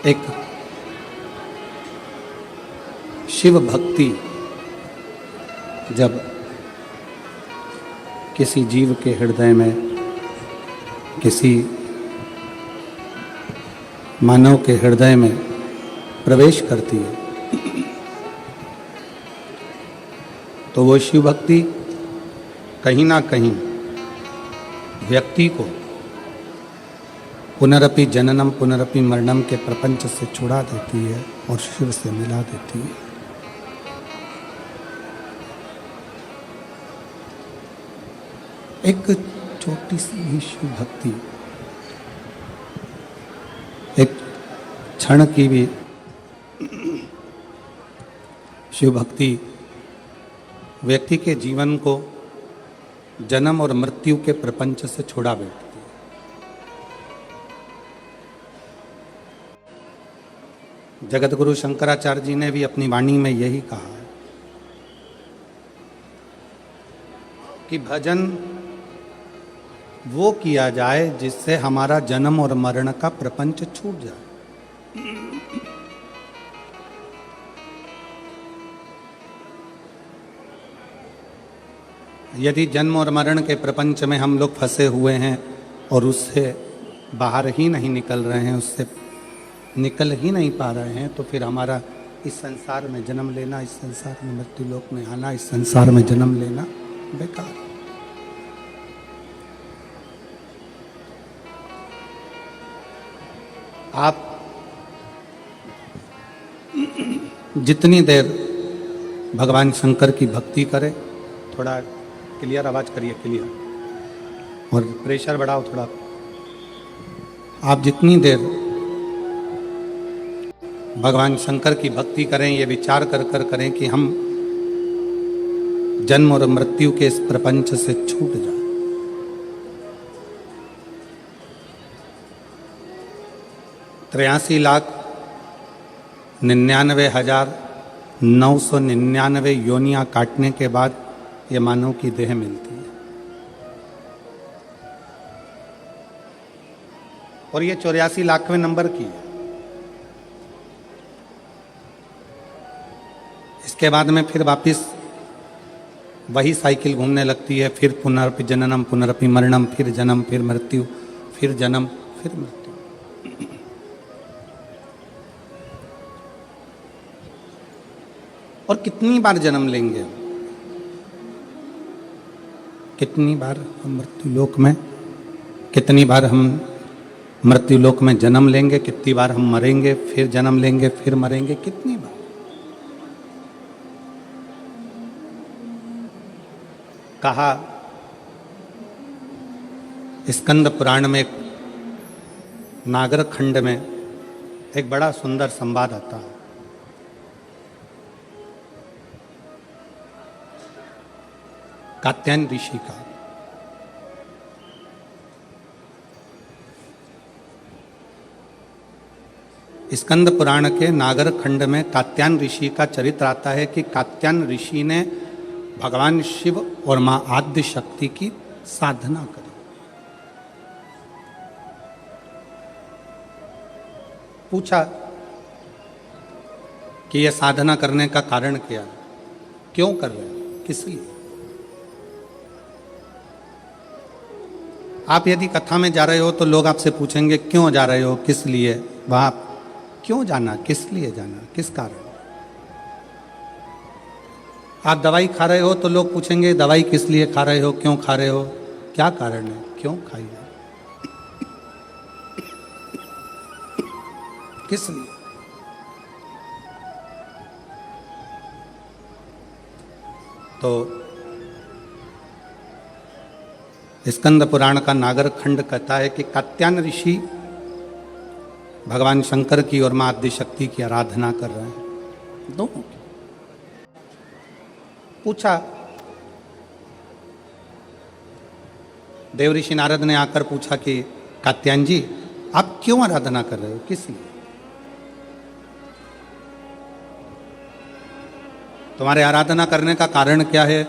एक शिव भक्ति जब किसी जीव के हृदय में, किसी मानव के हृदय में प्रवेश करती है, तो वो शिव भक्ति कहीं ना कहीं व्यक्ति को पुनरपि जननम पुनरपि मरणम के प्रपंच से छुड़ा देती है और शिव से मिला देती है। एक छोटी सी भी शिव भक्ति, एक क्षण की भी शिव भक्ति व्यक्ति के जीवन को जन्म और मृत्यु के प्रपंच से छुड़ा बैठती है। जगत गुरु शंकराचार्य जी ने भी अपनी वाणी में यही कहा है कि भजन वो किया जाए जिससे हमारा जन्म और मरण का प्रपंच छूट जाए। यदि जन्म और मरण के प्रपंच में हम लोग फंसे हुए हैं और उससे बाहर ही नहीं निकल रहे हैं, उससे निकल ही नहीं पा रहे हैं, तो फिर हमारा इस संसार में जन्म लेना, इस संसार में मृत्यु लोक में आना, इस संसार में जन्म लेना बेकार। आप जितनी देर भगवान शंकर की भक्ति करें, थोड़ा क्लियर आवाज करिए, क्लियर, और प्रेशर बढ़ाओ थोड़ा। आप जितनी देर भगवान शंकर की भक्ति करें, ये विचार कर कर करें कि हम जन्म और मृत्यु के इस प्रपंच से छूट जाए। तिरासी लाख 99,999 योनियां काटने के बाद ये मानव की देह मिलती है, और ये 84 लाखवें नंबर की है। इसके बाद में फिर वापिस वही साइकिल घूमने लगती है, फिर पुनरपि जननम पुनरपि मरणम, फिर जन्म, फिर मृत्यु, फिर जन्म, फिर मृत्यु। और कितनी बार जन्म लेंगे, कितनी बार हम मृत्यु लोक में, कितनी बार हम मृत्यु लोक में जन्म लेंगे, कितनी बार हम मरेंगे, फिर जन्म लेंगे, फिर मरेंगे, कितनी बार। कहा स्कंद पुराण में, नागर खंड में एक बड़ा सुंदर संवाद आता है। कात्यायन ऋषि का। स्कंद पुराण के नागर खंड में कात्यायन ऋषि का चरित्र आता है कि कात्यायन ऋषि ने भगवान शिव और मां आद्य शक्ति की साधना करी। पूछा कि यह साधना करने का कारण क्या है, क्यों कर रहे हैं, किस लिए। आप यदि कथा में जा रहे हो तो लोग आपसे पूछेंगे क्यों जा रहे हो, किस लिए, वहां क्यों जाना, किस लिए जाना, किस कारण। आप दवाई खा रहे हो तो लोग पूछेंगे दवाई किस लिए खा रहे हो, क्यों खा रहे हो, क्या कारण है, क्यों खाई है, किस लिए। तो स्कंद पुराण का नागर खंड कहता है कि कात्यायन ऋषि भगवान शंकर की और मां आद्य शक्ति की आराधना कर रहे हैं, दोनों की। पूछा, देव ऋषि नारद ने आकर पूछा कि कात्यायन जी आप क्यों आराधना कर रहे हो, किस लिए। तुम्हारे आराधना करने का कारण क्या है,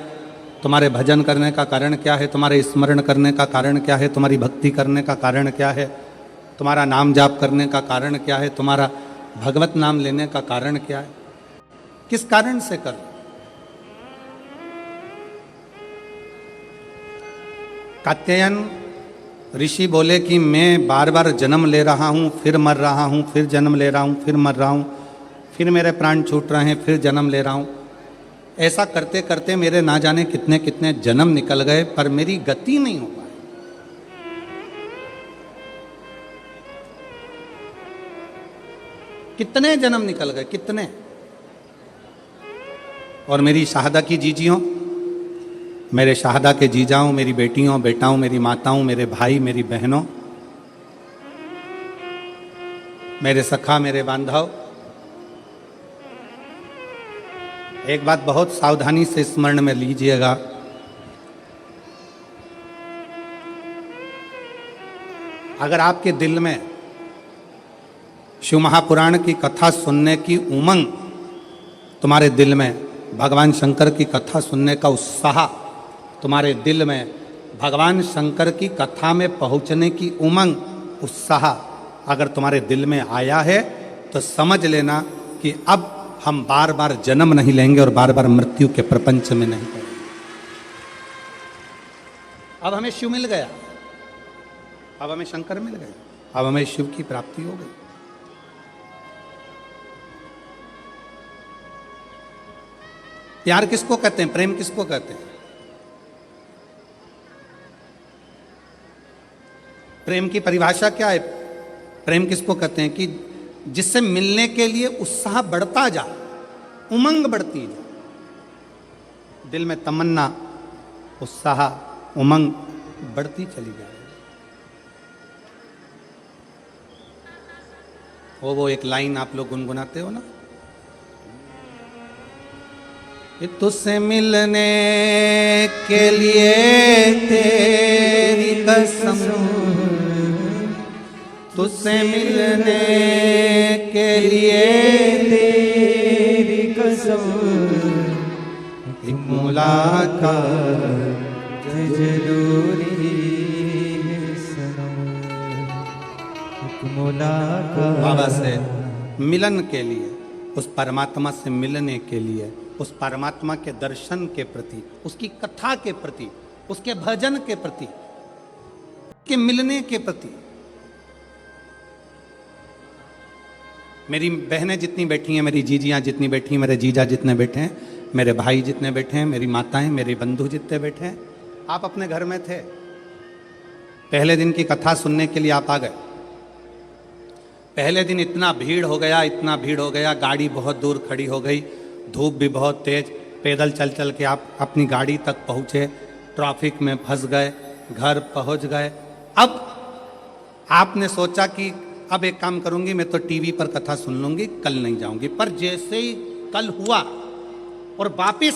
तुम्हारे भजन करने का कारण क्या है, तुम्हारे स्मरण करने का कारण क्या है, तुम्हारी भक्ति करने का कारण क्या है। तुम्हारा नाम जाप करने का कारण क्या है, तुम्हारा भगवत नाम लेने का कारण क्या है, किस कारण से कर। कात्यायन ऋषि बोले कि मैं बार बार जन्म ले रहा हूं, फिर मर रहा हूं, फिर जन्म ले रहा हूं, फिर मर रहा हूं, फिर मेरे प्राण छूट रहे हैं, फिर जन्म ले रहा हूं। ऐसा करते करते मेरे ना जाने कितने कितने जन्म निकल गए, पर मेरी गति नहीं हो पाई। कितने जन्म निकल गए, कितने। और मेरी शाहदा की जीजियों, मेरे शाहदा के जीजाओं, मेरी बेटियों बेटाओं, मेरी माताओं, मेरे भाई, मेरी बहनों, मेरे सखा, मेरे बांधव, एक बात बहुत सावधानी से स्मरण में लीजिएगा। अगर आपके दिल में शिव महापुराण की कथा सुनने की उमंग, तुम्हारे दिल में भगवान शंकर की कथा सुनने का उत्साह, तुम्हारे दिल में भगवान शंकर की कथा में पहुंचने की उमंग, उत्साह अगर तुम्हारे दिल में आया है, तो समझ लेना कि अब हम बार बार जन्म नहीं लेंगे और बार बार मृत्यु के प्रपंच में नहीं पड़ेंगे। अब हमें शिव मिल गया, अब हमें शंकर मिल गया, अब हमें शिव की प्राप्ति हो गई। प्यार किसको कहते हैं, प्रेम किसको कहते हैं? प्रेम की परिभाषा क्या है? प्रेम किसको कहते हैं? कि जिससे मिलने के लिए उत्साह बढ़ता जा, उमंग बढ़ती जा, दिल में तमन्ना, उत्साह, उमंग बढ़ती चली जाए। वो एक लाइन आप लोग गुनगुनाते हो ना, कि तुझसे मिलने के लिए तेरी कसम, तुझसे मिलने के लिए तेरी कसम, एक मुलाकात जरूरी है सनम, एक मुलाकात। बाबा से मिलन के लिए, उस परमात्मा से मिलने के लिए, उस परमात्मा के दर्शन के प्रति, उसकी कथा के प्रति, उसके भजन के प्रति, के मिलने के प्रति। मेरी बहनें जितनी बैठी हैं, मेरी जीजियां जितनी बैठी हैं, मेरे जीजा जितने बैठे हैं, मेरे भाई जितने बैठे हैं, मेरी माताएं, मेरे बंधु जितने बैठे हैं, आप अपने घर में थे, पहले दिन की कथा सुनने के लिए आप आ गए। पहले दिन इतना भीड़ हो गया, इतना भीड़ हो गया, गाड़ी बहुत दूर खड़ी हो गई, धूप भी बहुत तेज, पैदल चल चल के आप अपनी गाड़ी तक पहुँचे, ट्रैफिक में फंस गए, घर पहुँच गए। अब आपने सोचा कि अब एक काम करूंगी, मैं तो टीवी पर कथा सुन लूंगी, कल नहीं जाऊंगी। पर जैसे ही कल हुआ और वापिस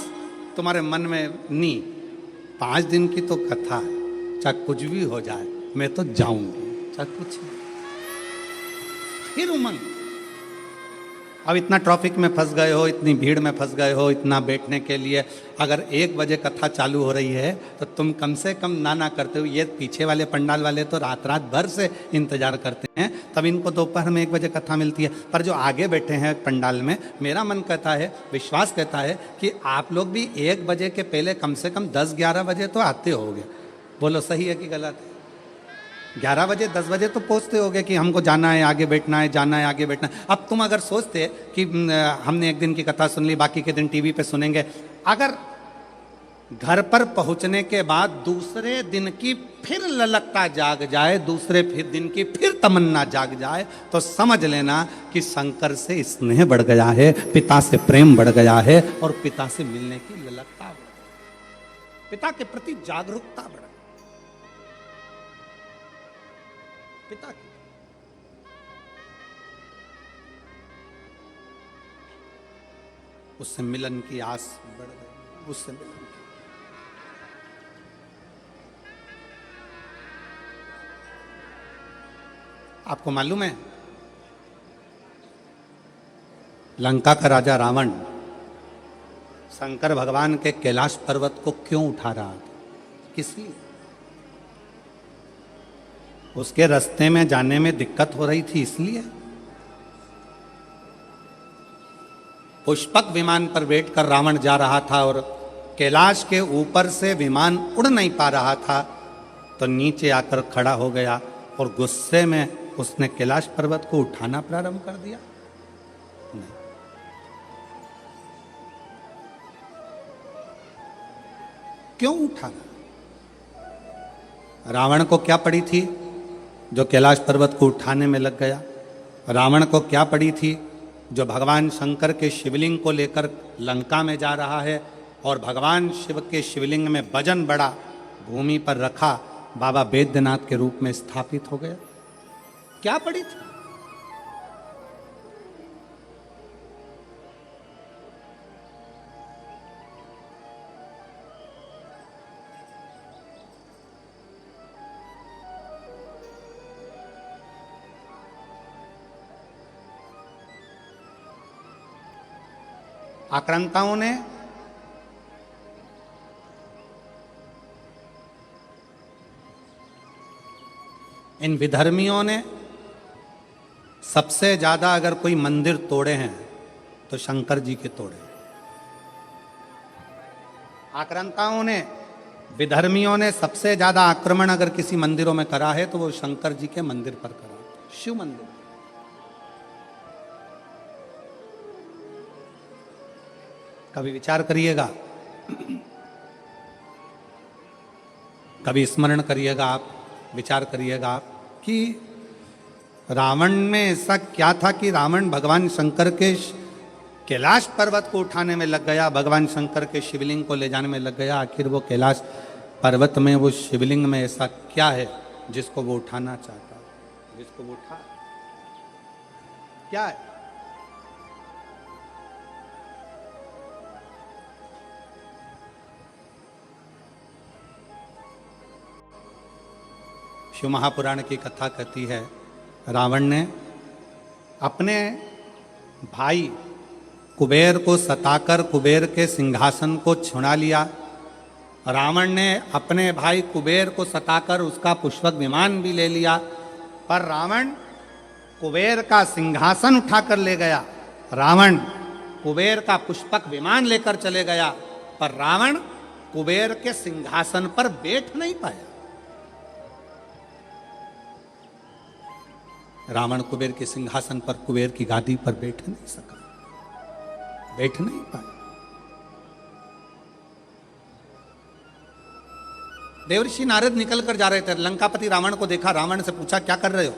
तुम्हारे मन में नी, 5 दिन की तो कथा है, चाहे कुछ भी हो जाए मैं तो जाऊंगी, चाहे कुछ नहीं। फिर उमंग, अब इतना ट्रैफिक में फंस गए हो, इतनी भीड़ में फंस गए हो, इतना बैठने के लिए, अगर 1 बजे कथा चालू हो रही है तो तुम कम से कम ना करते हो। ये पीछे वाले पंडाल वाले तो रात रात भर से इंतजार करते हैं, तब इनको दोपहर में 1 बजे कथा मिलती है। पर जो आगे बैठे हैं पंडाल में, मेरा मन कहता है, विश्वास कहता है कि आप लोग भी 1 बजे के पहले कम से कम 10-11 बजे तो आते होगे। बोलो सही है कि गलत है? 11 बजे 10 बजे तो पहुंचते होगे कि हमको जाना है, आगे बैठना है, जाना है, आगे बैठना है। अब तुम अगर सोचते कि हमने 1 दिन की कथा सुन ली, बाकी के दिन टीवी पे सुनेंगे, अगर घर पर पहुंचने के बाद दूसरे दिन की फिर ललकता जाग जाए, दूसरे फिर दिन की फिर तमन्ना जाग जाए, तो समझ लेना कि शंकर से स्नेह बढ़ गया है, पिता से प्रेम बढ़ गया है, और पिता से मिलने की ललकता बढ़ गई, पिता के प्रति जागरूकता बढ़ गई, पिता की। उससे मिलन की आस बढ़ गई, उससे मिलन की। आपको मालूम है, लंका का राजा रावण शंकर भगवान के कैलाश पर्वत को क्यों उठा रहा था? किस लिए? उसके रास्ते में जाने में दिक्कत हो रही थी इसलिए। पुष्पक विमान पर बैठकर रावण जा रहा था और कैलाश के ऊपर से विमान उड़ नहीं पा रहा था, तो नीचे आकर खड़ा हो गया और गुस्से में उसने कैलाश पर्वत को उठाना प्रारंभ कर दिया। नहीं। क्यों उठाना? रावण को क्या पड़ी थी जो कैलाश पर्वत को उठाने में लग गया? रावण को क्या पड़ी थी जो भगवान शंकर के शिवलिंग को लेकर लंका में जा रहा है और भगवान शिव के शिवलिंग में वजन बड़ा भूमि पर रखा बाबा वैद्यनाथ के रूप में स्थापित हो गया? क्या पड़ी थी? आक्रांताओं ने इन विधर्मियों ने सबसे ज्यादा अगर कोई मंदिर तोड़े हैं तो शंकर जी के तोड़े। आक्रांताओं ने, विधर्मियों ने सबसे ज्यादा आक्रमण अगर किसी मंदिरों में करा है तो वो शंकर जी के मंदिर पर करा, शिव मंदिर। कभी विचार करिएगा, कभी स्मरण करिएगा आप, विचार करिएगा आप कि रावण में ऐसा क्या था कि रावण भगवान शंकर के कैलाश पर्वत को उठाने में लग गया, भगवान शंकर के शिवलिंग को ले जाने में लग गया। आखिर वो कैलाश पर्वत में, वो शिवलिंग में ऐसा क्या है जिसको वो उठाना चाहता है, जिसको वो उठा? क्या है? शिव महापुराण की कथा कहती है, रावण ने अपने भाई कुबेर को सताकर कुबेर के सिंहासन को छुड़ा लिया। रावण ने अपने भाई कुबेर को सताकर उसका पुष्पक विमान भी ले लिया, पर रावण कुबेर का सिंहासन उठाकर ले गया। रावण कुबेर का पुष्पक विमान लेकर चले गया, पर रावण कुबेर के सिंहासन पर बैठ नहीं पाया। रावण कुबेर के सिंहासन पर, कुबेर की गादी पर बैठ नहीं सका, बैठ नहीं पाया। देवर्षि नारद निकल कर जा रहे थे, लंकापति रावण को देखा, रावण से पूछा क्या कर रहे हो?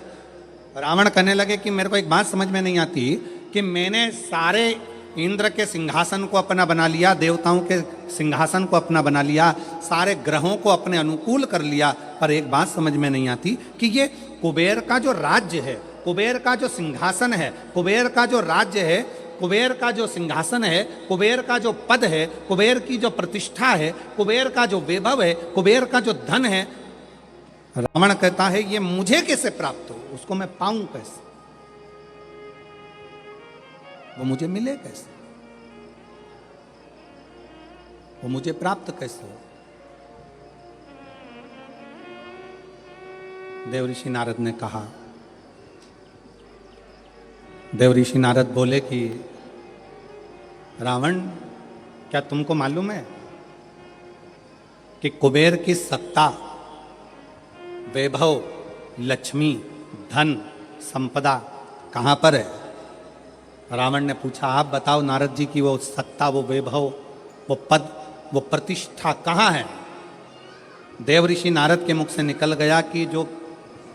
रावण कहने लगे कि मेरे को एक बात समझ में नहीं आती कि मैंने सारे इंद्र के सिंहासन को अपना बना लिया, देवताओं के सिंहासन को अपना बना लिया, सारे ग्रहों को अपने अनुकूल कर लिया, पर एक बात समझ में नहीं आती कि ये कुबेर का जो राज्य है, कुबेर का जो सिंहासन है, कुबेर का जो राज्य है, कुबेर का जो सिंहासन है, कुबेर का जो पद है, कुबेर की जो प्रतिष्ठा है, कुबेर का जो वैभव है, कुबेर का जो धन है, रावण कहता है ये मुझे कैसे प्राप्त हो? उसको मैं पाऊं कैसे? वो मुझे मिले कैसे? वो मुझे प्राप्त कैसे हो? देवऋषि नारद ने कहा, देवऋषि नारद बोले कि रावण, क्या तुमको मालूम है कि कुबेर की सत्ता, वैभव, लक्ष्मी, धन, संपदा कहां पर है? रावण ने पूछा, आप बताओ नारद जी की वो सत्ता, वो वैभव, वो पद, वो प्रतिष्ठा कहां है? देवऋषि नारद के मुख से निकल गया कि जो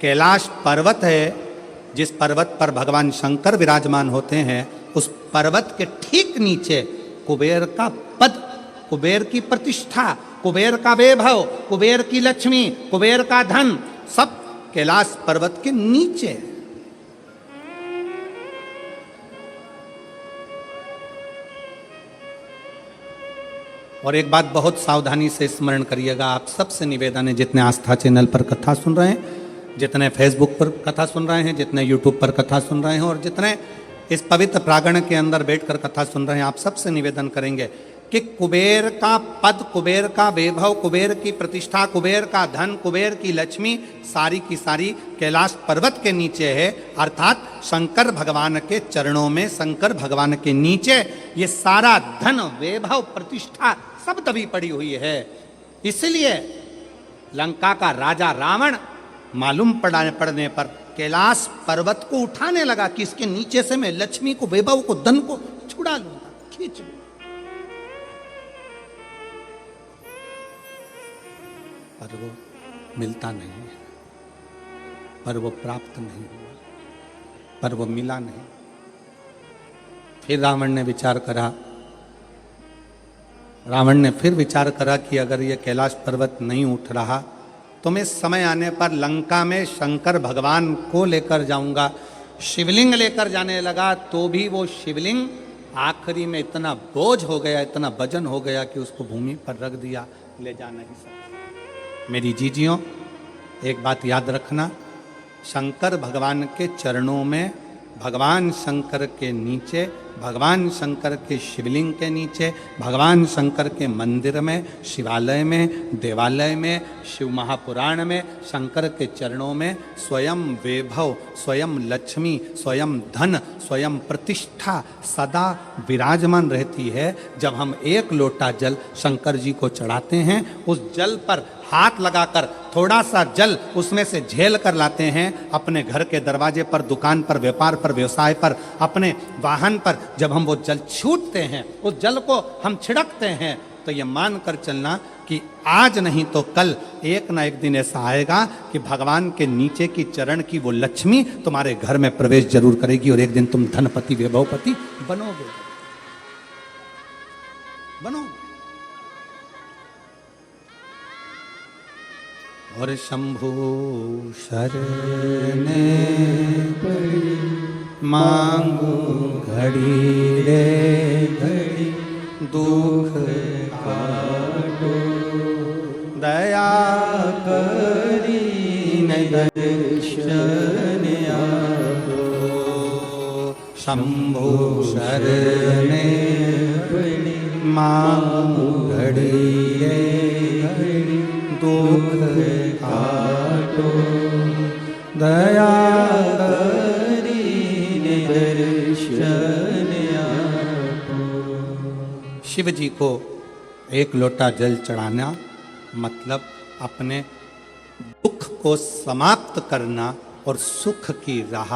कैलाश पर्वत है, जिस पर्वत पर भगवान शंकर विराजमान होते हैं, उस पर्वत के ठीक नीचे कुबेर का पद, कुबेर की प्रतिष्ठा, कुबेर का वैभव, कुबेर की लक्ष्मी, कुबेर का धन, सब कैलाश पर्वत के नीचे। और एक बात बहुत सावधानी से स्मरण करिएगा, आप सबसे निवेदन है, जितने आस्था चैनल पर कथा सुन रहे हैं, जितने फेसबुक पर कथा सुन रहे हैं, जितने यूट्यूब पर कथा सुन रहे हैं और जितने इस पवित्र प्रांगण के अंदर बैठकर कथा सुन रहे हैं, आप सबसे निवेदन करेंगे कि कुबेर का पद, कुबेर का वैभव, कुबेर की प्रतिष्ठा, कुबेर का धन, कुबेर की लक्ष्मी सारी की सारी कैलाश पर्वत के नीचे है, अर्थात शंकर भगवान के चरणों में, शंकर भगवान के नीचे ये सारा धन, वैभव, प्रतिष्ठा सब दबी पड़ी हुई है। इसलिए लंका का राजा रावण मालूम पड़ने पर कैलाश पर्वत को उठाने लगा कि इसके नीचे से मैं लक्ष्मी को, वैभव को, धन को छुड़ा लूंगा, खींच लूंगा। पर वो मिलता नहीं है, पर वो प्राप्त नहीं हुआ, पर वो मिला नहीं। फिर रावण ने विचार करा, रावण ने फिर विचार करा कि अगर ये कैलाश पर्वत नहीं उठ रहा तो मैं समय आने पर लंका में शंकर भगवान को लेकर जाऊंगा। शिवलिंग लेकर जाने लगा तो भी वो शिवलिंग आखिरी में इतना बोझ हो गया, इतना वजन हो गया कि उसको भूमि पर रख दिया, ले जा नहीं सकता। मेरी जीजियों, एक बात याद रखना, शंकर भगवान के चरणों में, भगवान शंकर के नीचे, भगवान शंकर के शिवलिंग के नीचे, भगवान शंकर के मंदिर में, शिवालय में, देवालय में, शिव महापुराण में, शंकर के चरणों में स्वयं वैभव, स्वयं लक्ष्मी, स्वयं धन, स्वयं प्रतिष्ठा सदा विराजमान रहती है। जब हम एक लोटा जल शंकर जी को चढ़ाते हैं, उस जल पर हाथ लगाकर थोड़ा सा जल उसमें से झेल कर लाते हैं, अपने घर के दरवाजे पर, दुकान पर, व्यापार पर, व्यवसाय पर, अपने वाहन पर जब हम वो जल छूटते हैं, उस जल को हम छिड़कते हैं, तो ये मान कर चलना कि आज नहीं तो कल एक ना एक दिन ऐसा आएगा कि भगवान के नीचे की चरण की वो लक्ष्मी तुम्हारे घर में प्रवेश जरूर करेगी और एक दिन तुम धनपति, वैभवपति बनोगे, बनोगे। और शंभु शरणे मांगू घड़ी रे घड़ी, दुख काटो दया करी न दर्शन आपो। शंभु शरणे मांगू घड़ी रे घड़ी, दुख काटो दया करी दर्शन आपो। शिव जी को एक लोटा जल चढ़ाना मतलब अपने दुख को समाप्त करना और सुख की राह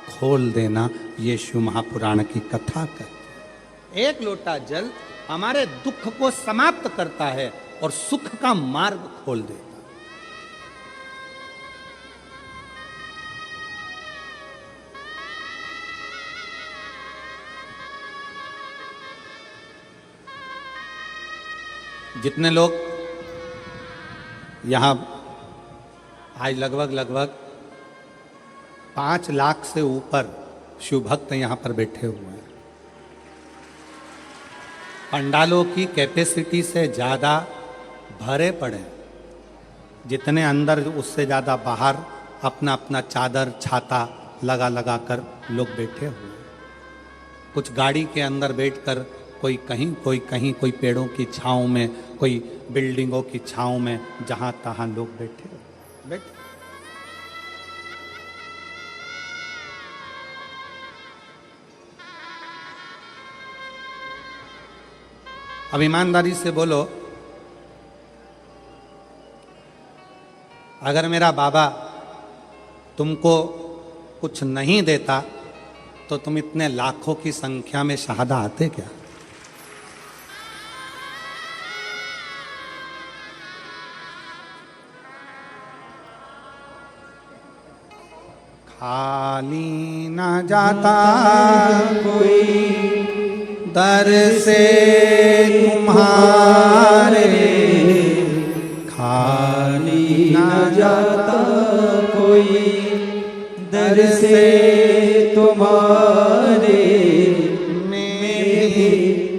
खोल देना। ये शिव महापुराण की कथा कहती है। एक लोटा जल हमारे दुख को समाप्त करता है और सुख का मार्ग खोल देता। जितने लोग यहां आज लगभग 5 लाख से ऊपर शिव भक्त यहां पर बैठे हुए हैं। पंडालों की कैपेसिटी से ज़्यादा भरे पड़े, जितने अंदर उससे ज़्यादा बाहर अपना अपना चादर छाता लगा कर लोग बैठे हुए। कुछ गाड़ी के अंदर बैठकर कोई कहीं, कोई पेड़ों की छाँव में, कोई बिल्डिंगों की छाँव में, जहाँ तहाँ लोग बैठे। अब ईमानदारी से बोलो, अगर मेरा बाबा तुमको कुछ नहीं देता तो तुम इतने लाखों की संख्या में शहादा आते क्या? खाली ना जाता कोई दर से तुम्हारे, खाली ना जाता कोई दर से तुम्हारे। मैं भी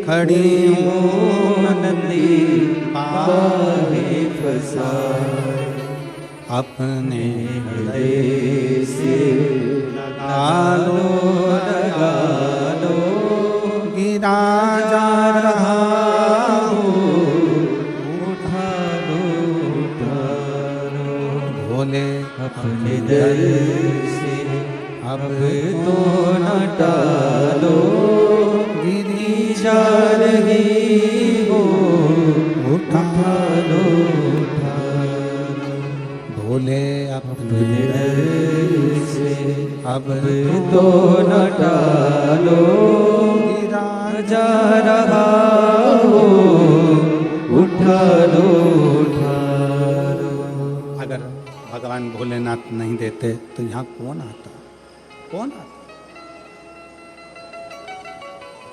खड़ी हूँ नदी पाए फंसा, अपने हृदय से लगा लो, गिरा जा रहा अब तो न टालो, गिरिजा रही हो, उठा लो, उठा भोले अपने से, अब तो न टालो, गिरिजा रहा हो, उठा लो, उठा लो। अगर भगवान भोलेनाथ नहीं देते तो यहाँ कौन आता, कौन आता?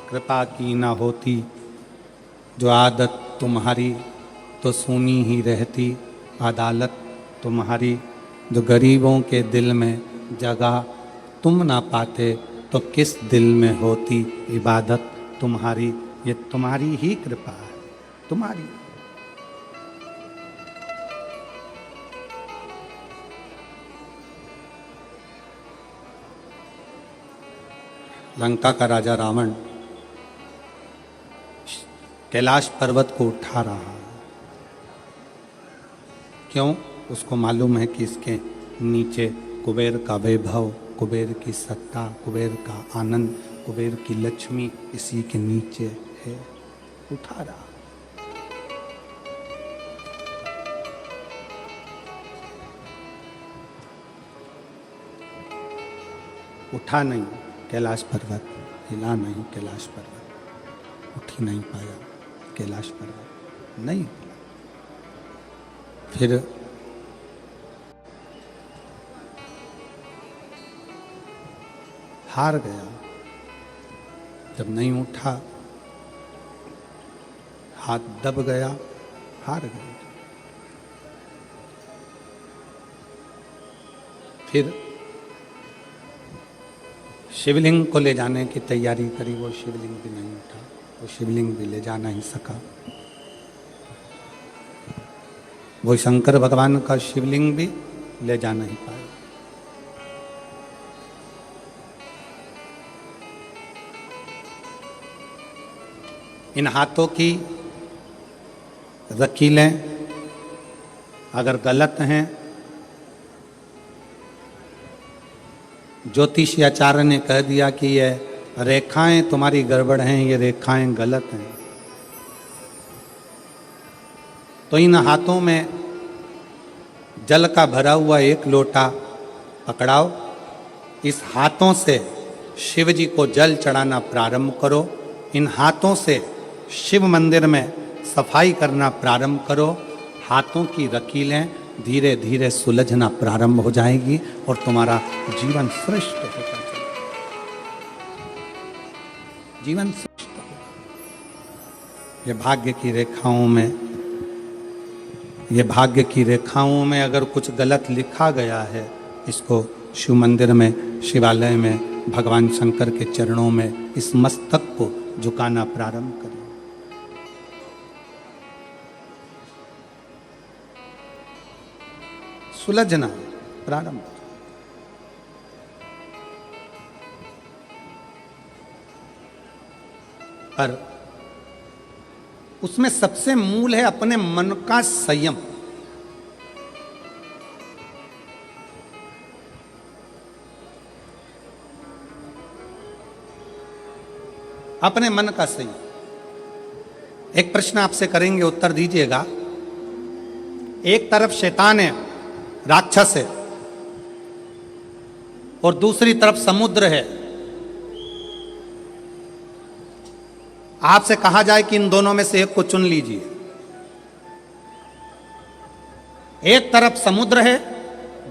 कृपा की ना होती जो आदत तुम्हारी, तो सुनी ही रहती अदालत तुम्हारी। जो गरीबों के दिल में जगह तुम ना पाते, तो किस दिल में होती इबादत तुम्हारी। ये तुम्हारी ही कृपा है, तुम्हारी। लंका का राजा रावण कैलाश पर्वत को उठा रहा है। क्यों? उसको मालूम है कि इसके नीचे कुबेर का वैभव, कुबेर की सत्ता, कुबेर का आनंद, कुबेर की लक्ष्मी इसी के नीचे है। उठा रहा। उठा नहीं कैलाश पर्वत, हिला नहीं कैलाश पर्वत, उठ ही नहीं पाया कैलाश पर्वत, नहीं। फिर हार गया। जब नहीं उठा, हाथ दब गया, हार गया। फिर शिवलिंग को ले जाने की तैयारी करी, वो शिवलिंग भी नहीं उठा, वो शिवलिंग भी ले जा नहीं सका। वो शंकर भगवान का शिवलिंग भी ले जा नहीं पाया। इन हाथों की रकीलें अगर गलत हैं, ज्योतिषी आचार्य ने कह दिया कि ये रेखाएं तुम्हारी गड़बड़ हैं, ये रेखाएं गलत हैं, तो इन हाथों में जल का भरा हुआ एक लोटा पकड़ाओ, इस हाथों से शिव जी को जल चढ़ाना प्रारंभ करो, इन हाथों से शिव मंदिर में सफाई करना प्रारंभ करो। हाथों की रकीलें धीरे धीरे सुलझना प्रारंभ हो जाएगी और तुम्हारा जीवन श्रेष्ठ होगा, जीवन श्रेष्ठ होगा। ये भाग्य की रेखाओं में, ये भाग्य की रेखाओं में अगर कुछ गलत लिखा गया है, इसको शिव मंदिर में, शिवालय में, भगवान शंकर के चरणों में इस मस्तक को झुकाना प्रारंभ करें। सुलझना प्रारंभ। पर उसमें सबसे मूल है अपने मन का संयम। अपने मन का संयम। एक प्रश्न आपसे करेंगे, उत्तर दीजिएगा। एक तरफ शैतान है, राक्षस है, और दूसरी तरफ समुद्र है। आपसे कहा जाए कि इन दोनों में से एक को चुन लीजिए। एक तरफ समुद्र है,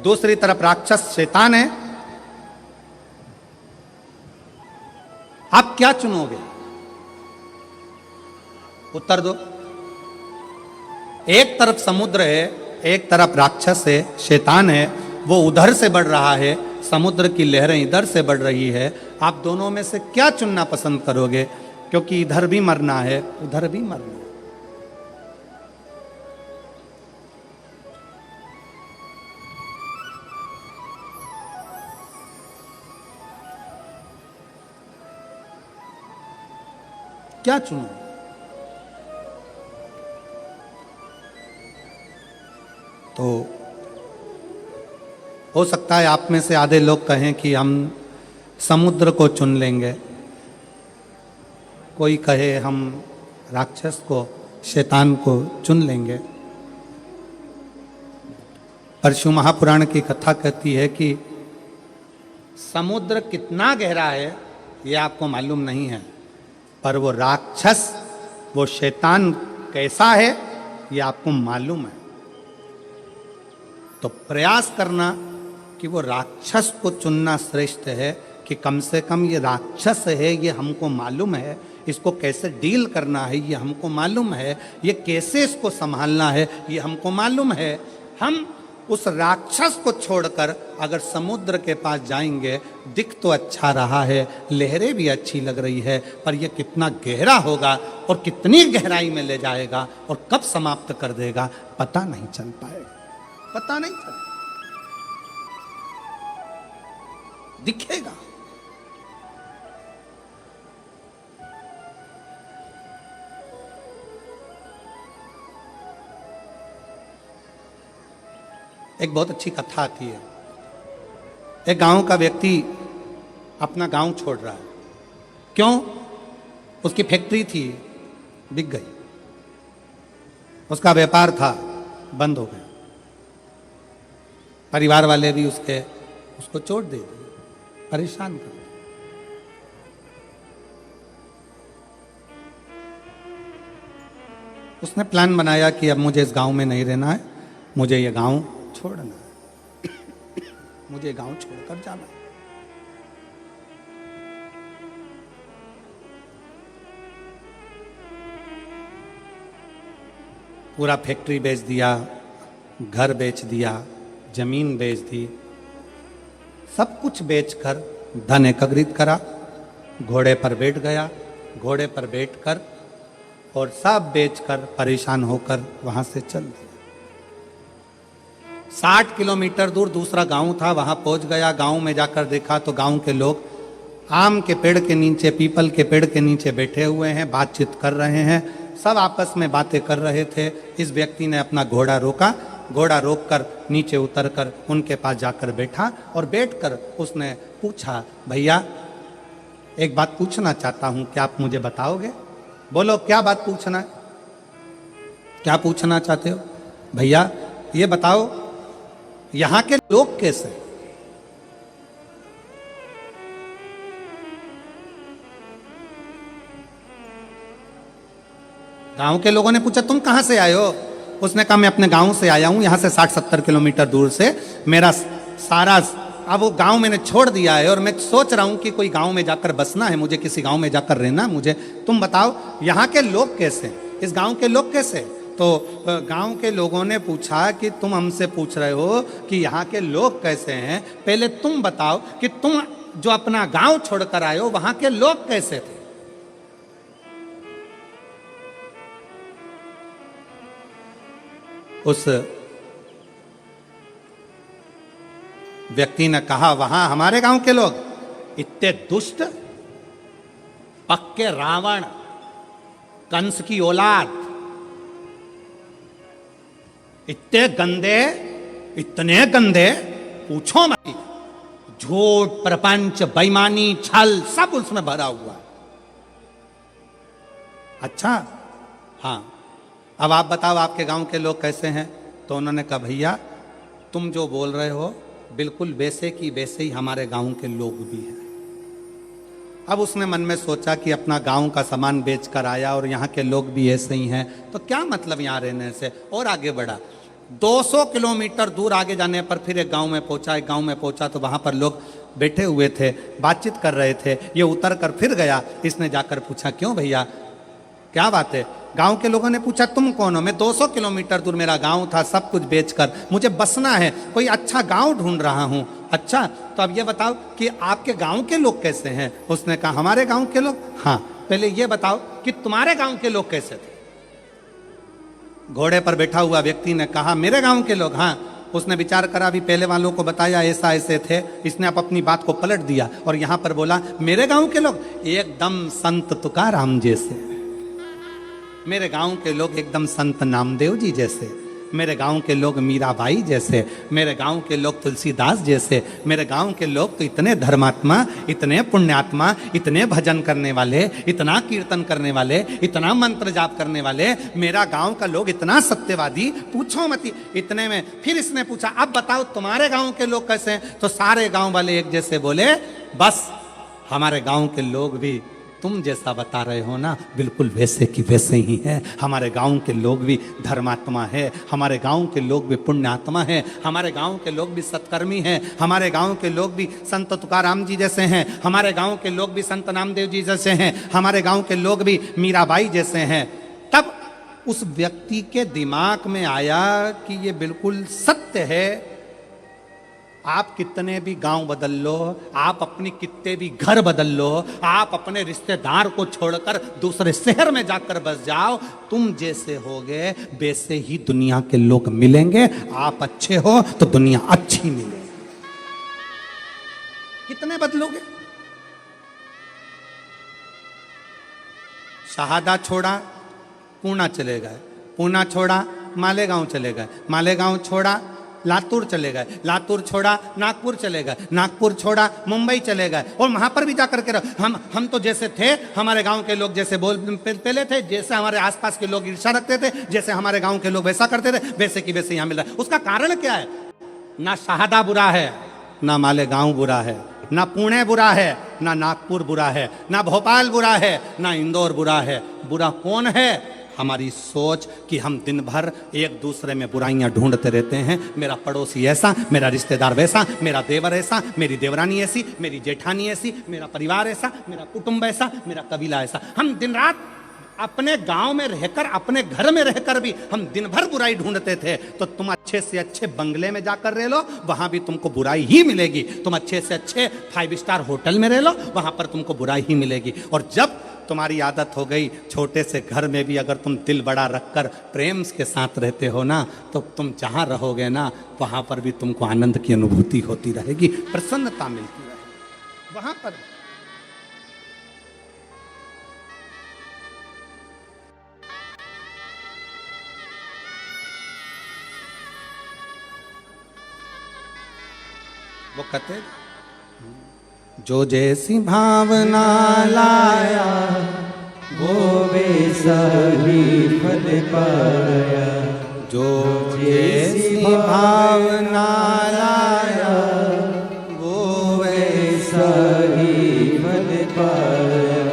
दूसरी तरफ राक्षस शैतान है, आप क्या चुनोगे? उत्तर दो। एक तरफ समुद्र है, एक तरफ राक्षस है, शैतान है, वो उधर से बढ़ रहा है, समुद्र की लहरें इधर से बढ़ रही है। आप दोनों में से क्या चुनना पसंद करोगे? क्योंकि इधर भी मरना है, उधर भी मरना है। क्या चुनोगे? तो हो सकता है आप में से आधे लोग कहें कि हम समुद्र को चुन लेंगे, कोई कहे हम राक्षस को, शैतान को चुन लेंगे। परशु महापुराण की कथा कहती है कि समुद्र कितना गहरा है ये आपको मालूम नहीं है, पर वो राक्षस, वो शैतान कैसा है ये आपको मालूम है। तो प्रयास करना कि वो राक्षस को चुनना श्रेष्ठ है, कि कम से कम ये राक्षस है ये हमको मालूम है, इसको कैसे डील करना है ये हमको मालूम है, ये कैसे इसको संभालना है ये हमको मालूम है। हम उस राक्षस को छोड़कर अगर समुद्र के पास जाएंगे, दिख तो अच्छा रहा है, लहरें भी अच्छी लग रही है, पर यह कितना गहरा होगा और कितनी गहराई में ले जाएगा और कब समाप्त कर देगा पता नहीं चल पाएगा, पता नहीं चल दिखेगा। एक बहुत अच्छी कथा आती है। एक गांव का व्यक्ति अपना गांव छोड़ रहा है। क्यों? उसकी फैक्ट्री थी, बिक गई, उसका व्यापार था, बंद हो गया, परिवार वाले भी उसको चोट दे दी, परेशान कर दिया। उसने प्लान बनाया कि अब मुझे इस गांव में नहीं रहना है, मुझे ये गांव छोड़ना है, मुझे गांव छोड़कर जाना है। पूरा फैक्ट्री बेच दिया, घर बेच दिया, जमीन बेच दी, सब कुछ बेचकर धन एकत्रित करा, घोड़े पर बैठ गया, घोड़े पर बैठकर और सब बेचकर परेशान होकर वहां से चल दिया। 60 किलोमीटर दूर दूसरा गांव था, वहां पहुंच गया। गांव में जाकर देखा तो गांव के लोग आम के पेड़ के नीचे, पीपल के पेड़ के नीचे बैठे हुए हैं, बातचीत कर रहे हैं, सब आपस में बातें कर रहे थे। इस व्यक्ति ने अपना घोड़ा रोका, घोड़ा रोककर नीचे उतरकर उनके पास जाकर बैठा और बैठकर उसने पूछा, भैया एक बात पूछना चाहता हूं, क्या आप मुझे बताओगे? बोलो क्या बात पूछना है, क्या पूछना चाहते हो? भैया ये बताओ यहां के लोग कैसे? गांव के लोगों ने पूछा तुम कहां से आए हो? उसने कहा मैं अपने गांव से आया हूं, यहां से 60-70 किलोमीटर दूर से। मेरा सारा अब वो गांव मैंने छोड़ दिया है और मैं सोच रहा हूं कि कोई गांव में जाकर बसना है, मुझे किसी गांव में जाकर रहना मुझे। तुम बताओ यहां के लोग कैसे, इस गांव के लोग कैसे? तो गांव के लोगों ने पूछा कि तुम हमसे पूछ रहे हो कि यहाँ के लोग कैसे हैं, पहले तुम बताओ कि तुम जो अपना गांव छोड़कर आए हो वहां के लोग कैसे थे? उस व्यक्ति ने कहा वहां हमारे गांव के लोग इतने दुष्ट, पक्के रावण, कंस की औलाद, इतने गंदे पूछो मत। झूठ, प्रपंच, बेईमानी, छल सब उसमें भरा हुआ। अच्छा हाँ, अब आप बताओ आपके गांव के लोग कैसे हैं? तो उन्होंने कहा भैया तुम जो बोल रहे हो बिल्कुल वैसे की वैसे ही हमारे गांव के लोग भी हैं। अब उसने मन में सोचा कि अपना गांव का सामान बेचकर आया और यहाँ के लोग भी ऐसे ही हैं, तो क्या मतलब यहाँ रहने से? और आगे बढ़ा, 200 किलोमीटर दूर आगे जाने पर फिर एक गांव में पहुंचा। एक गांव में पहुंचा तो वहां पर लोग बैठे हुए थे, बातचीत कर रहे थे। ये उतर कर फिर गया, इसने जाकर पूछा क्यों भैया क्या बात है? गांव के लोगों ने पूछा तुम कौन हो? मैं 200 किलोमीटर दूर मेरा गांव था, सब कुछ बेचकर मुझे बसना है, कोई अच्छा गांव ढूंढ रहा हूं। अच्छा तो अब ये बताओ कि आपके गांव के लोग कैसे हैं? उसने कहा हमारे गांव के लोग, हाँ पहले ये बताओ कि तुम्हारे गांव के लोग कैसे थे? घोड़े पर बैठा हुआ व्यक्ति ने कहा मेरे गांव के लोग, हाँ। उसने विचार करा, भी पहले वालों को बताया ऐसा ऐसे थे, इसने अब अपनी बात को पलट दिया और यहां पर बोला मेरे गांव के लोग एकदम संत तुकाराम जैसे, मेरे गांव के लोग एकदम संत नामदेव जी जैसे, मेरे गांव के लोग मीराबाई जैसे, मेरे गांव के लोग तुलसीदास जैसे, मेरे गांव के लोग तो इतने धर्मात्मा, इतने पुण्यात्मा, इतने भजन करने वाले, इतना कीर्तन करने वाले, इतना मंत्र जाप करने वाले, मेरा गांव का लोग इतना सत्यवादी, पूछो मत। इतने में फिर इसने पूछा, अब बताओ तुम्हारे गांव के लोग कैसे हैं? तो सारे गांव वाले एक जैसे बोले, बस हमारे गांव के लोग भी तुम जैसा बता रहे हो ना, बिल्कुल वैसे की वैसे ही है। हमारे गांव के लोग भी धर्मात्मा है, हमारे गांव के लोग भी पुण्यात्मा है, हमारे गांव के लोग भी सत्कर्मी हैं, हमारे गांव के लोग भी संत तुकाराम जी जैसे हैं, हमारे गांव के लोग भी संत नामदेव जी जैसे हैं, हमारे गांव के लोग भी मीराबाई जैसे हैं। तब उस व्यक्ति के दिमाग में आया कि ये बिल्कुल सत्य है। आप कितने भी गांव बदल लो, आप अपनी कितने भी घर बदल लो, आप अपने रिश्तेदार को छोड़कर दूसरे शहर में जाकर बस जाओ, तुम जैसे होगे वैसे ही दुनिया के लोग मिलेंगे। आप अच्छे हो तो दुनिया अच्छी मिलेगी। कितने बदलोगे? शहादा छोड़ा पूना चले गए, पूना छोड़ा मालेगांव चले गए, मालेगांव छोड़ा लातूर चले गए, लातूर छोड़ा नागपुर चले गए, नागपुर छोड़ा मुंबई चले गए, और वहां पर भी जाकर के हम तो जैसे थे, हमारे गांव के लोग जैसे पहले थे, जैसे हमारे आसपास के लोग ईर्ष्या रखते थे, जैसे हमारे गांव के लोग वैसा करते थे, वैसे की वैसे यहां मिल रहा है। उसका कारण क्या है? ना शहादा बुरा है, ना मालेगांव बुरा है, ना पुणे बुरा है, ना नागपुर बुरा है, ना भोपाल बुरा है, ना इंदौर बुरा है। बुरा कौन है? हमारी सोच कि हम दिन भर एक दूसरे में बुराइयां ढूंढते रहते हैं। मेरा पड़ोसी ऐसा, मेरा रिश्तेदार वैसा, मेरा देवर ऐसा, मेरी देवरानी ऐसी, मेरी जेठानी ऐसी, मेरा परिवार ऐसा, मेरा कुटुंब ऐसा, मेरा कबीला ऐसा। हम दिन रात अपने गांव में रहकर, अपने घर में रहकर भी हम दिन भर बुराई ढूंढते थे। तो तुम अच्छे से अच्छे बंगले में जाकर रह लो, वहां भी तुमको बुराई ही मिलेगी। तुम अच्छे से अच्छे 5 स्टार होटल में रह लो, वहां पर तुमको बुराई ही मिलेगी। और जब तुम्हारी आदत हो गई छोटे से घर में भी अगर तुम दिल बड़ा रखकर प्रेम के साथ रहते हो ना, तो तुम जहां रहोगे ना, वहां पर भी तुमको आनंद की अनुभूति होती रहेगी, प्रसन्नता मिलती रहेगी वहां पर। वो कहते, जो जैसी भावना लाया वो वैसा ही फल पाया, जो जैसी भावना लाया वो वैसा ही फल पाया।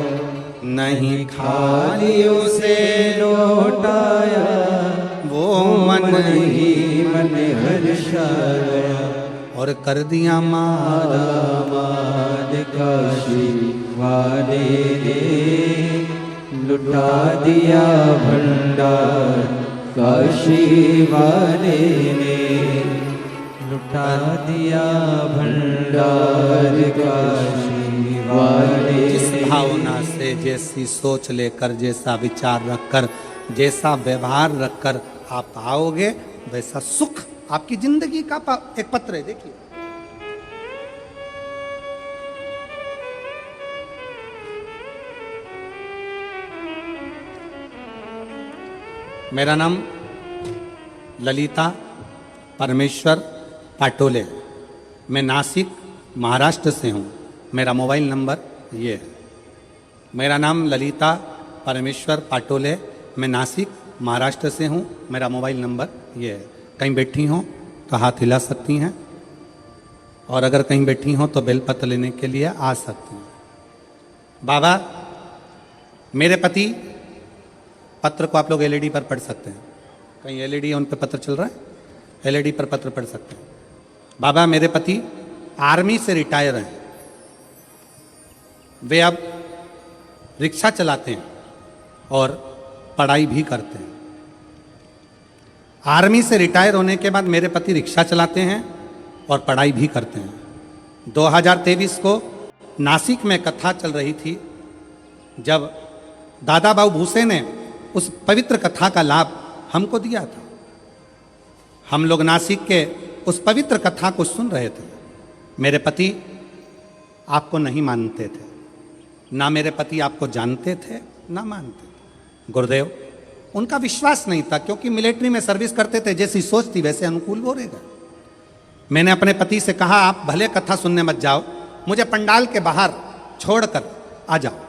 नहीं खाली उसे लौटाया, वो मन ही मन हर्षाया। और कर दिया मारा माद काशी वाले ने, लुटा दिया भंडार काशी वाले ने, लुटा दिया भंडार काशी वाले। जिस भावना से, जैसी सोच लेकर, जैसा विचार रखकर, जैसा व्यवहार रखकर आप आओगे, वैसा सुख आपकी जिंदगी का एक पत्र है। देखिए, मेरा नाम ललिता परमेश्वर पाटोले, मैं नासिक महाराष्ट्र से हूँ। मेरा मोबाइल नंबर ये है। मेरा नाम ललिता परमेश्वर पाटोले, मैं नासिक महाराष्ट्र से हूँ। मेरा मोबाइल नंबर ये है। कहीं बैठी हों तो हाथ हिला सकती हैं, और अगर कहीं बैठी हों तो बेलपत्र लेने के लिए आ सकती हैं। बाबा, मेरे पति, पत्र को आप लोग एलईडी पर पढ़ सकते हैं, कहीं एलईडी उन पर पत्र चल रहा है, एलईडी पर पत्र पढ़ सकते हैं। बाबा, मेरे पति आर्मी से रिटायर हैं, वे अब रिक्शा चलाते हैं और पढ़ाई भी करते हैं। आर्मी से रिटायर होने के बाद मेरे पति रिक्शा चलाते हैं और पढ़ाई भी करते हैं। 2023 को नासिक में कथा चल रही थी, जब दादा बाबू भूसे ने उस पवित्र कथा का लाभ हमको दिया था। हम लोग नासिक के उस पवित्र कथा को सुन रहे थे। मेरे पति आपको नहीं मानते थे, ना मेरे पति आपको जानते थे, ना मानते थे। गुरुदेव, उनका विश्वास नहीं था, क्योंकि मिलिट्री में सर्विस करते थे, जैसी सोच थी वैसे अनुकूल बोलेगा। मैंने अपने पति से कहा आप भले कथा सुनने मत जाओ, मुझे पंडाल के बाहर छोड़कर आ जाओ।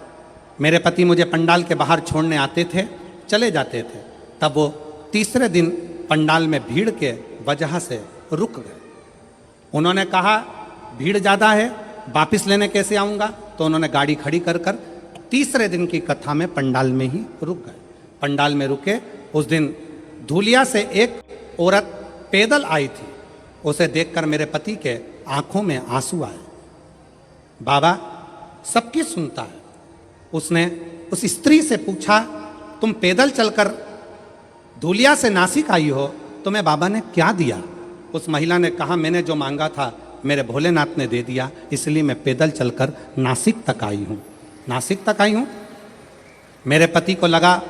मेरे पति मुझे पंडाल के बाहर छोड़ने आते थे, चले जाते थे। तब वो तीसरे दिन पंडाल में भीड़ के वजह से रुक गए। उन्होंने कहा भीड़ ज़्यादा है, वापस लेने कैसे आऊँगा? तो उन्होंने गाड़ी खड़ी कर कर तीसरे दिन की कथा में पंडाल में ही रुक गए। पंडाल में रुके। उस दिन धूलिया से एक औरत पैदल आई थी, उसे देखकर मेरे पति के आंखों में आंसू आए। बाबा सबकी सुनता है। उसने उस स्त्री से पूछा तुम पैदल चलकर धूलिया से नासिक आई हो, तुम्हें बाबा ने क्या दिया? उस महिला ने कहा मैंने जो मांगा था मेरे भोलेनाथ ने दे दिया, इसलिए मैं पैदल चलकर नासिक तक आई हूँ। नासिक तक आई हूँ। मेरे पति को लगा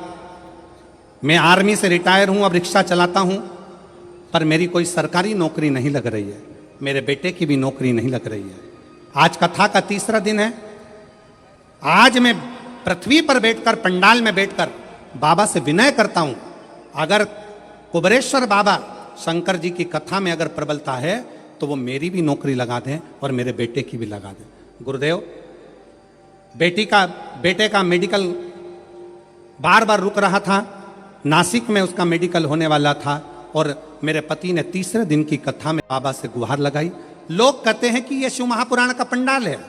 मैं आर्मी से रिटायर हूँ, अब रिक्शा चलाता हूँ, पर मेरी कोई सरकारी नौकरी नहीं लग रही है, मेरे बेटे की भी नौकरी नहीं लग रही है। आज कथा का तीसरा दिन है। आज मैं पृथ्वी पर बैठकर पंडाल में बैठकर बाबा से विनय करता हूँ, अगर कुबरेश्वर बाबा शंकर जी की कथा में अगर प्रबलता है तो वो मेरी भी नौकरी लगा दें और मेरे बेटे की भी लगा दें। गुरुदेव, बेटे का मेडिकल बार बार रुक रहा था, नासिक में उसका मेडिकल होने वाला था, और मेरे पति ने तीसरे दिन की कथा में बाबा से गुहार लगाई। लोग कहते हैं कि यह शिव महापुराण का पंडाल है।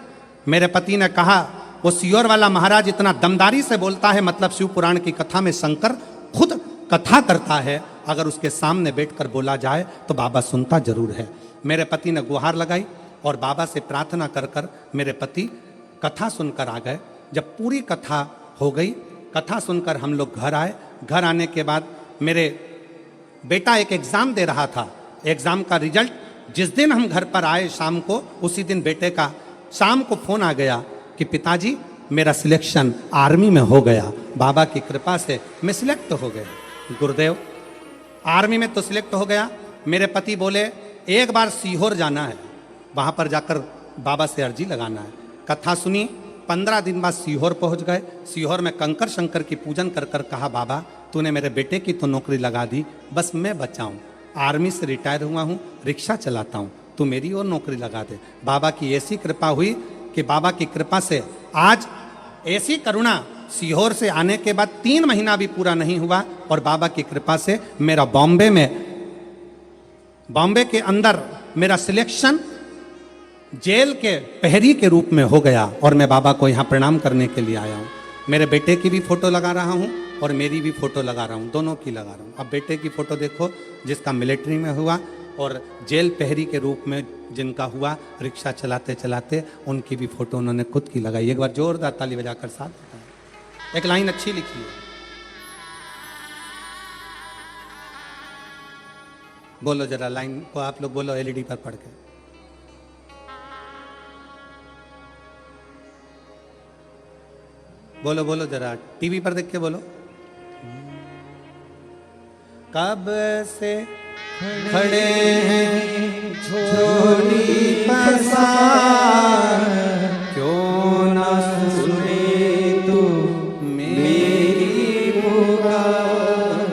मेरे पति ने कहा वो सियोर वाला महाराज इतना दमदारी से बोलता है, मतलब शिव पुराण की कथा में शंकर खुद कथा करता है, अगर उसके सामने बैठकर बोला जाए तो बाबा सुनता जरूर है। मेरे पति ने गुहार लगाई और बाबा से प्रार्थना कर कर मेरे पति कथा सुनकर आ गए। जब पूरी कथा हो गई, कथा सुनकर हम लोग घर आए। घर आने के बाद मेरे बेटा एक एग्ज़ाम दे रहा था। एग्ज़ाम का रिजल्ट जिस दिन हम घर पर आए शाम को, उसी दिन बेटे का शाम को फ़ोन आ गया कि पिताजी मेरा सिलेक्शन आर्मी में हो गया, बाबा की कृपा से मैं सिलेक्ट हो गया। गुरुदेव, आर्मी में तो सिलेक्ट हो गया। मेरे पति बोले एक बार सीहोर जाना है, वहाँ पर जाकर बाबा से अर्जी लगाना है। कथा सुनी। 15 दिन बाद सीहोर पहुँच गए। सीहोर में कंकर शंकर की पूजन कर कर कहा बाबा तूने मेरे बेटे की तो नौकरी लगा दी, बस मैं बचा हूँ, आर्मी से रिटायर हुआ हूँ, रिक्शा चलाता हूँ, तू मेरी और नौकरी लगा दे। बाबा की ऐसी कृपा हुई कि बाबा की कृपा से आज ऐसी करुणा, सीहोर से आने के बाद 3 महीना भी पूरा नहीं हुआ और बाबा की कृपा से मेरा बॉम्बे के अंदर मेरा सिलेक्शन जेल के प्रहरी के रूप में हो गया और मैं बाबा को यहाँ प्रणाम करने के लिए आया हूँ। मेरे बेटे की भी फोटो लगा रहा हूँ और मेरी भी फोटो लगा रहा हूँ, दोनों की लगा रहा हूँ। अब बेटे की फोटो देखो जिसका मिलिट्री में हुआ, और जेल प्रहरी के रूप में जिनका हुआ रिक्शा चलाते चलाते, उनकी भी फोटो उन्होंने खुद की लगाई। एक बार जोरदार ताली बजाकर साथ बताएं। एक लाइन अच्छी लिखी है, बोलो जरा लाइन को आप लोग बोलो एलईडी पर पढ़ के। बोलो बोलो जरा, टीवी पर देख के बोलो। कब से खड़े हैं झोली पसार, क्यों ना सुने तू मेरी पुकार,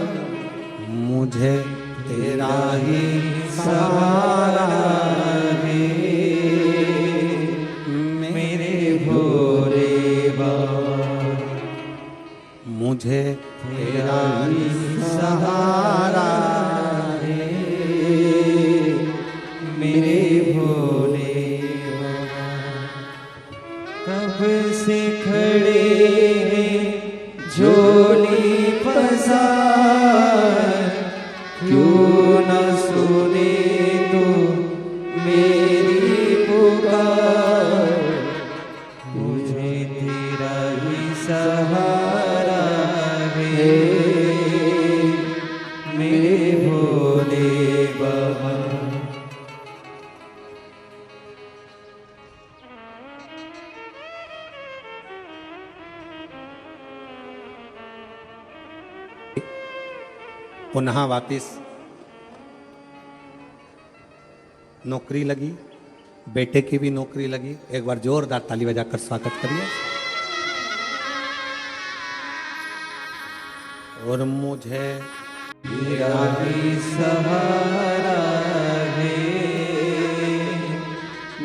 मुझे तेरा ही सहारा है, मेरे भोले बाबा, मुझे तेरा ही सहारा है, मेरे भोले बाबा। कब से खड़े हैं झोली पसार, क्यों न सुने तू मेरी पुकार, मुझे तेरा ही सहारा है, मेरे भोले बाबा। पुनः वापिस नौकरी लगी, बेटे की भी नौकरी लगी। एक बार जोरदार ताली बजाकर स्वागत करिए। और मुझे तेरा ही सहारा है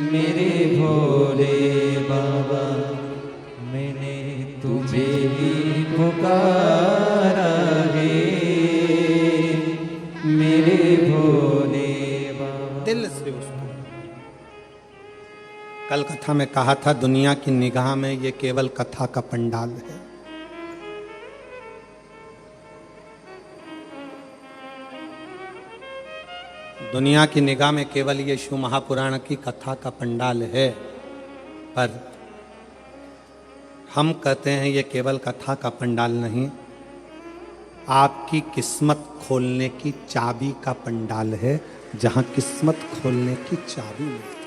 मेरे भोले बाबा, मैंने तुझे ही पुकारा है मेरे भोले बाबा। दिल से उसको, कल कथा में कहा था दुनिया की निगाह में ये केवल कथा का पंडाल है। दुनिया की निगाह में केवल ये शिव महापुराण की कथा का पंडाल है, पर हम कहते हैं ये केवल कथा का पंडाल नहीं, आपकी किस्मत खोलने की चाबी का पंडाल है, जहां किस्मत खोलने की चाबी मिलती है।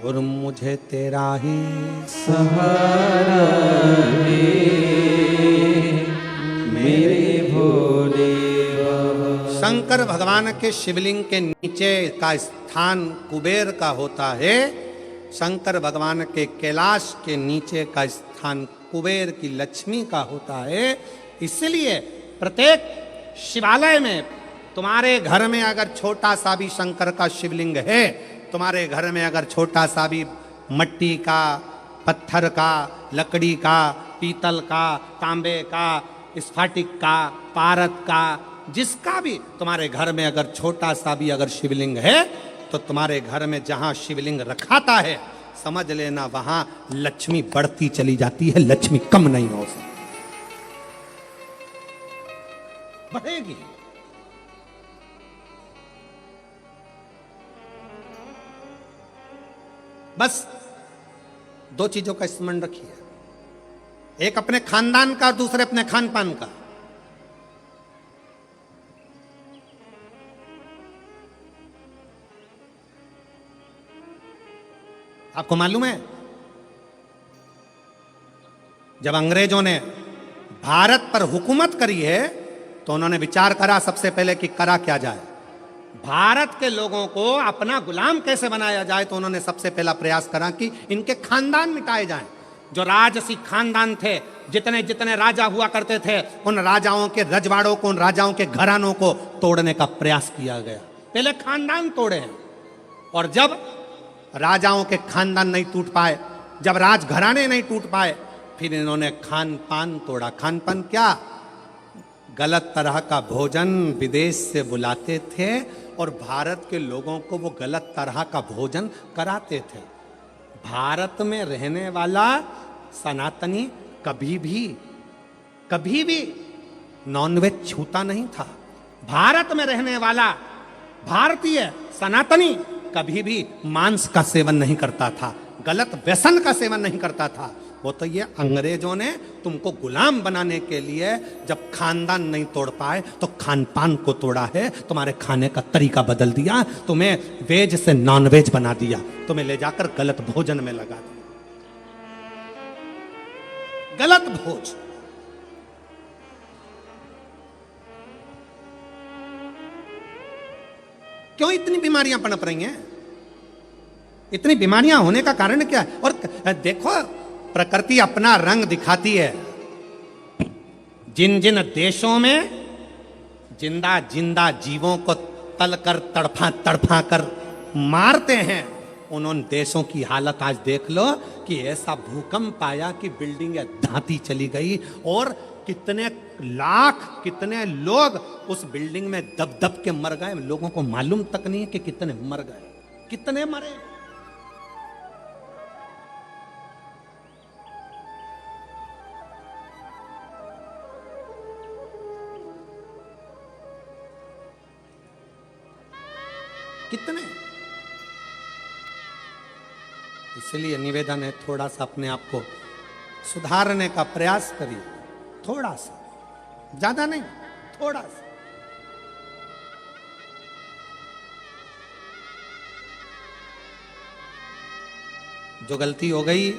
और मुझे तेरा ही सहारा है मेरे भोले बाबा। शंकर भगवान के शिवलिंग के नीचे का स्थान कुबेर का होता है, शंकर भगवान के कैलाश के नीचे का स्थान कुबेर की लक्ष्मी का होता है। इसलिए प्रत्येक शिवालय में तुम्हारे घर में अगर छोटा सा भी शंकर का शिवलिंग है, तुम्हारे घर में अगर छोटा सा भी मट्टी का, पत्थर का, लकड़ी का, पीतल का, तांबे का, स्फटिक का, पारद का, जिसका भी तुम्हारे घर में अगर छोटा सा भी अगर शिवलिंग है, तो तुम्हारे घर में जहां शिवलिंग रखाता है, समझ लेना वहां लक्ष्मी बढ़ती चली जाती है, लक्ष्मी कम नहीं हो सकती, बढ़ेगी। बस दो चीजों का स्मरण रखिए, एक अपने खानदान का, दूसरे अपने खान पान का। आपको मालूम है जब अंग्रेजों ने भारत पर हुकूमत करी है, तो उन्होंने विचार करा सबसे पहले कि करा क्या जाए, भारत के लोगों को अपना गुलाम कैसे बनाया जाए। तो उन्होंने सबसे पहला प्रयास करा कि इनके खानदान मिटाए जाएं। जो राजसी खानदान थे, जितने जितने राजा हुआ करते थे, उन राजाओं के रजवाड़ों को, उन राजाओं के घरानों को तोड़ने का प्रयास किया गया। पहले खानदान तोड़े हैं, और जब राजाओं के खानदान नहीं टूट पाए, जब राजघराने नहीं टूट पाए, फिर इन्होंने खान पान तोड़ा। खान पान क्या? गलत तरह का भोजन विदेश से बुलाते थे और भारत के लोगों को वो गलत तरह का भोजन कराते थे। भारत में रहने वाला सनातनी कभी भी नॉनवेज छूता नहीं था। भारत में रहने वाला भारतीय सनातनी कभी भी मांस का सेवन नहीं करता था, गलत व्यसन का सेवन नहीं करता था। वो तो ये अंग्रेजों ने तुमको गुलाम बनाने के लिए जब खानदान नहीं तोड़ पाए तो खान पान को तोड़ा है, तुम्हारे खाने का तरीका बदल दिया, तुम्हें वेज से नॉन वेज बना दिया, तुम्हें ले जाकर गलत भोजन में लगा दिया, गलत भोज। क्यों इतनी बीमारियां पनप रही हैं? इतनी बीमारियां होने का कारण क्या है? और देखो, प्रकृति अपना रंग दिखाती है। जिन जिन देशों में जिंदा जिंदा जीवों को तलकर तड़फा कर मारते हैं, उन देशों की हालत आज देख लो कि ऐसा भूकंप आया कि बिल्डिंग धांती चली गई, और कितने लाख, कितने लोग उस बिल्डिंग में दब दब के मर गए। लोगों को मालूम तक नहीं है कि कितने मर गए, कितने मरे। कितने। इसलिए निवेदन है, थोड़ा सा अपने आप को सुधारने का प्रयास करिए, थोड़ा सा, ज्यादा नहीं, थोड़ा सा। जो गलती हो गई,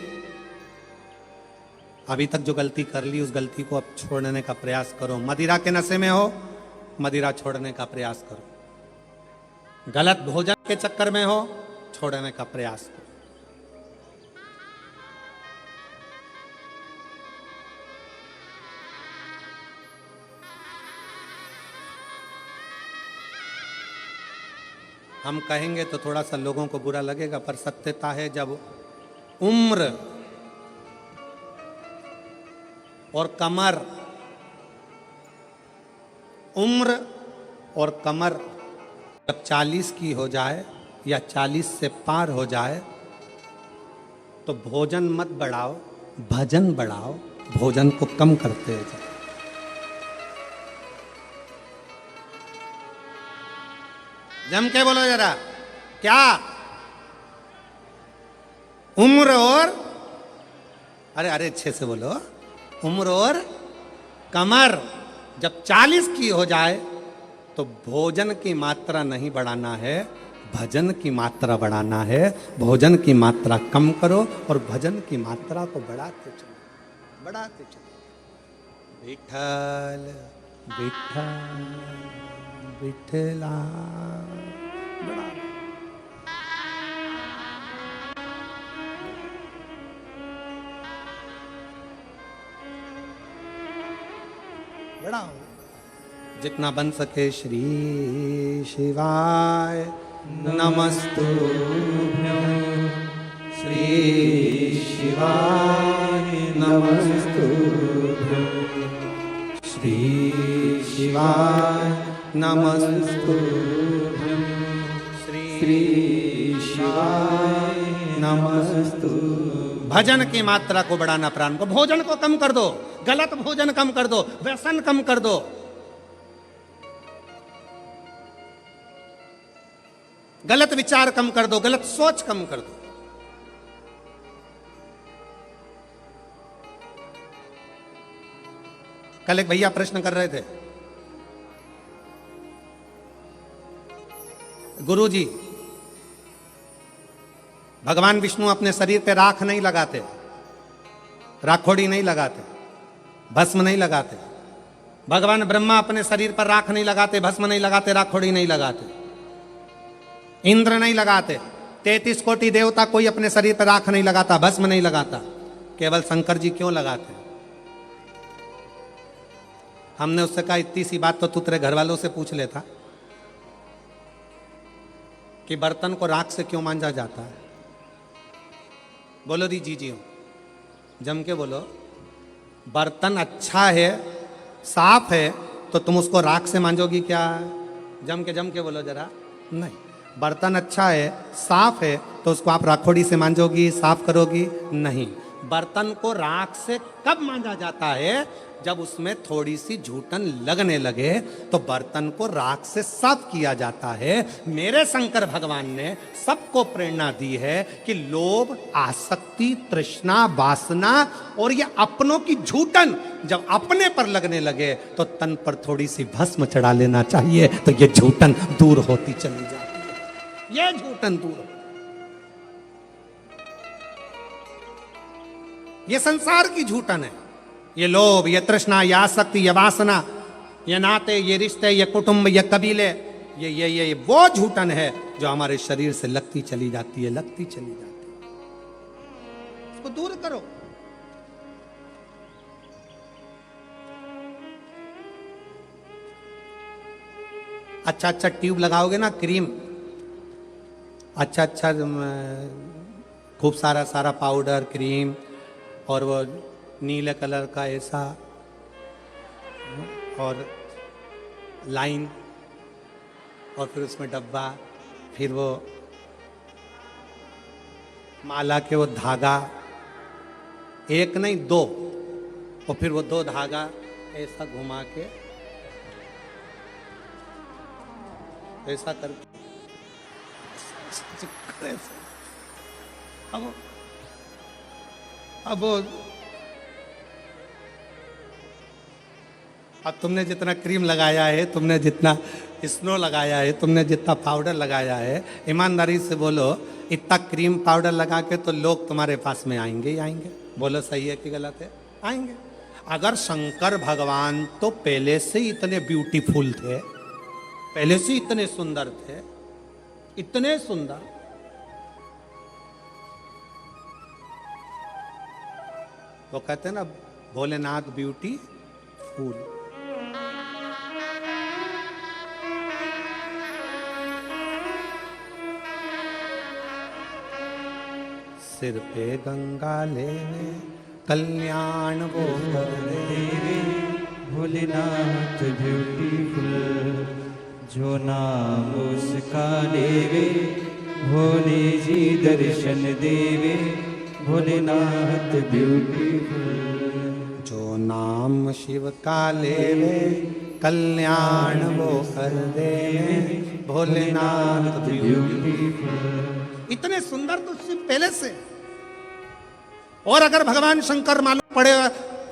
अभी तक जो गलती कर ली, उस गलती को अब छोड़ने का प्रयास करो। मदिरा के नशे में हो, मदिरा छोड़ने का प्रयास करो। गलत भोजन के चक्कर में हो, छोड़ने का प्रयास करो। हम कहेंगे तो थोड़ा सा लोगों को बुरा लगेगा, पर सत्यता है, जब उम्र और कमर, उम्र और कमर जब 40 की हो जाए या 40 से पार हो जाए तो भोजन मत बढ़ाओ, भजन बढ़ाओ, भोजन को कम करते जाओ। जम के बोलो जरा, क्या उम्र और, अरे अरे अच्छे से बोलो, उम्र और कमर जब 40 की हो जाए तो भोजन की मात्रा नहीं बढ़ाना है, भजन की मात्रा बढ़ाना है। भोजन की मात्रा कम करो और भजन की मात्रा को बढ़ाते चलो, बढ़ाते चलो। विठल विठल विठला, बढ़ा बढ़ाओ जितना बन सके। श्री शिवाय नमस्तुभ्यं, श्री शिवाय नमस्तुभ्यं, श्री शिवाय नमस्तुभ्यं, श्री शिवाय नमस्तुभ्यं। भजन की मात्रा को बढ़ाना, प्राण को, भोजन को कम कर दो, गलत भोजन कम कर दो, व्यसन कम कर दो। गलत विचार कम कर दो, गलत सोच कम कर दो। कल एक भैया प्रश्न कर रहे थे, गुरुजी भगवान विष्णु अपने शरीर पे राख नहीं लगाते, राखोड़ी नहीं लगाते, भस्म नहीं लगाते। भगवान ब्रह्मा अपने शरीर पर राख नहीं लगाते, भस्म नहीं लगाते, राखोड़ी नहीं लगाते। इंद्र नहीं लगाते। 33 कोटि देवता कोई अपने शरीर पर राख नहीं लगाता, भस्म नहीं लगाता। केवल शंकर जी क्यों लगाते? हमने उससे कहा इतनी सी बात तो तू तेरे घर वालों से पूछ लेता कि बर्तन को राख से क्यों मांजा जाता है। बोलो दी जी जी, जम के बोलो। बर्तन अच्छा है, साफ है, तो तुम उसको राख से मांजोगी क्या? जम के बोलो जरा। नहीं, बर्तन अच्छा है, साफ है, तो उसको आप राखोड़ी से मांजोगी, साफ करोगी? नहीं। बर्तन को राख से कब मांजा जाता है? जब उसमें थोड़ी सी झूठन लगने लगे तो बर्तन को राख से साफ किया जाता है। मेरे शंकर भगवान ने सबको प्रेरणा दी है कि लोभ, आसक्ति, तृष्णा, वासना और ये अपनों की झूठन जब अपने पर लगने लगे तो तन पर थोड़ी सी भस्म चढ़ा लेना चाहिए, तो ये झूठन दूर होती चली जाती है। ये झूठन दूर हो। ये संसार की झूठन है। ये लोभ, ये तृष्णा, ये आसक्ति, ये वासना, ये नाते, ये रिश्ते, ये कुटुंब, ये कबीले, ये वो झूठन है जो हमारे शरीर से लगती चली जाती है, लगती चली जाती है। इसको दूर करो। अच्छा अच्छा ट्यूब लगाओगे ना, क्रीम, अच्छा अच्छा खूब सारा सारा पाउडर, क्रीम, और वो नीले कलर का ऐसा, और लाइन, और फिर उसमें डब्बा, फिर वो माला के वो धागा, एक नहीं दो, और फिर वो दो धागा ऐसा घुमा के ऐसा करके अब तुमने जितना क्रीम लगाया है, तुमने जितना स्नो लगाया है, तुमने जितना पाउडर लगाया है, ईमानदारी से बोलो, इतना क्रीम पाउडर लगा के तो लोग तुम्हारे पास में आएंगे ही आएंगे। बोलो सही है कि गलत है? आएंगे। अगर शंकर भगवान तो पहले से ही इतने ब्यूटीफुल थे, पहले से इतने सुंदर थे, इतने सुंदर, वो कहते हैं ना भोलेनाथ ब्यूटी फूल। सिर पे गंगा लेवे कल्याण वो कर देवे, भोलेनाथ ब्यूटीफुल, जो नाम उसका लेवे भोले जी दर्शन देवे, भोलेनाथ ब्यूटीफुल। जो नाम शिव का लेवे कल्याण वो कर देवे, भोलेनाथ ब्यूटीफुल। इतने सुंदर तो शिव पहले से। और अगर भगवान शंकर मालूम पड़े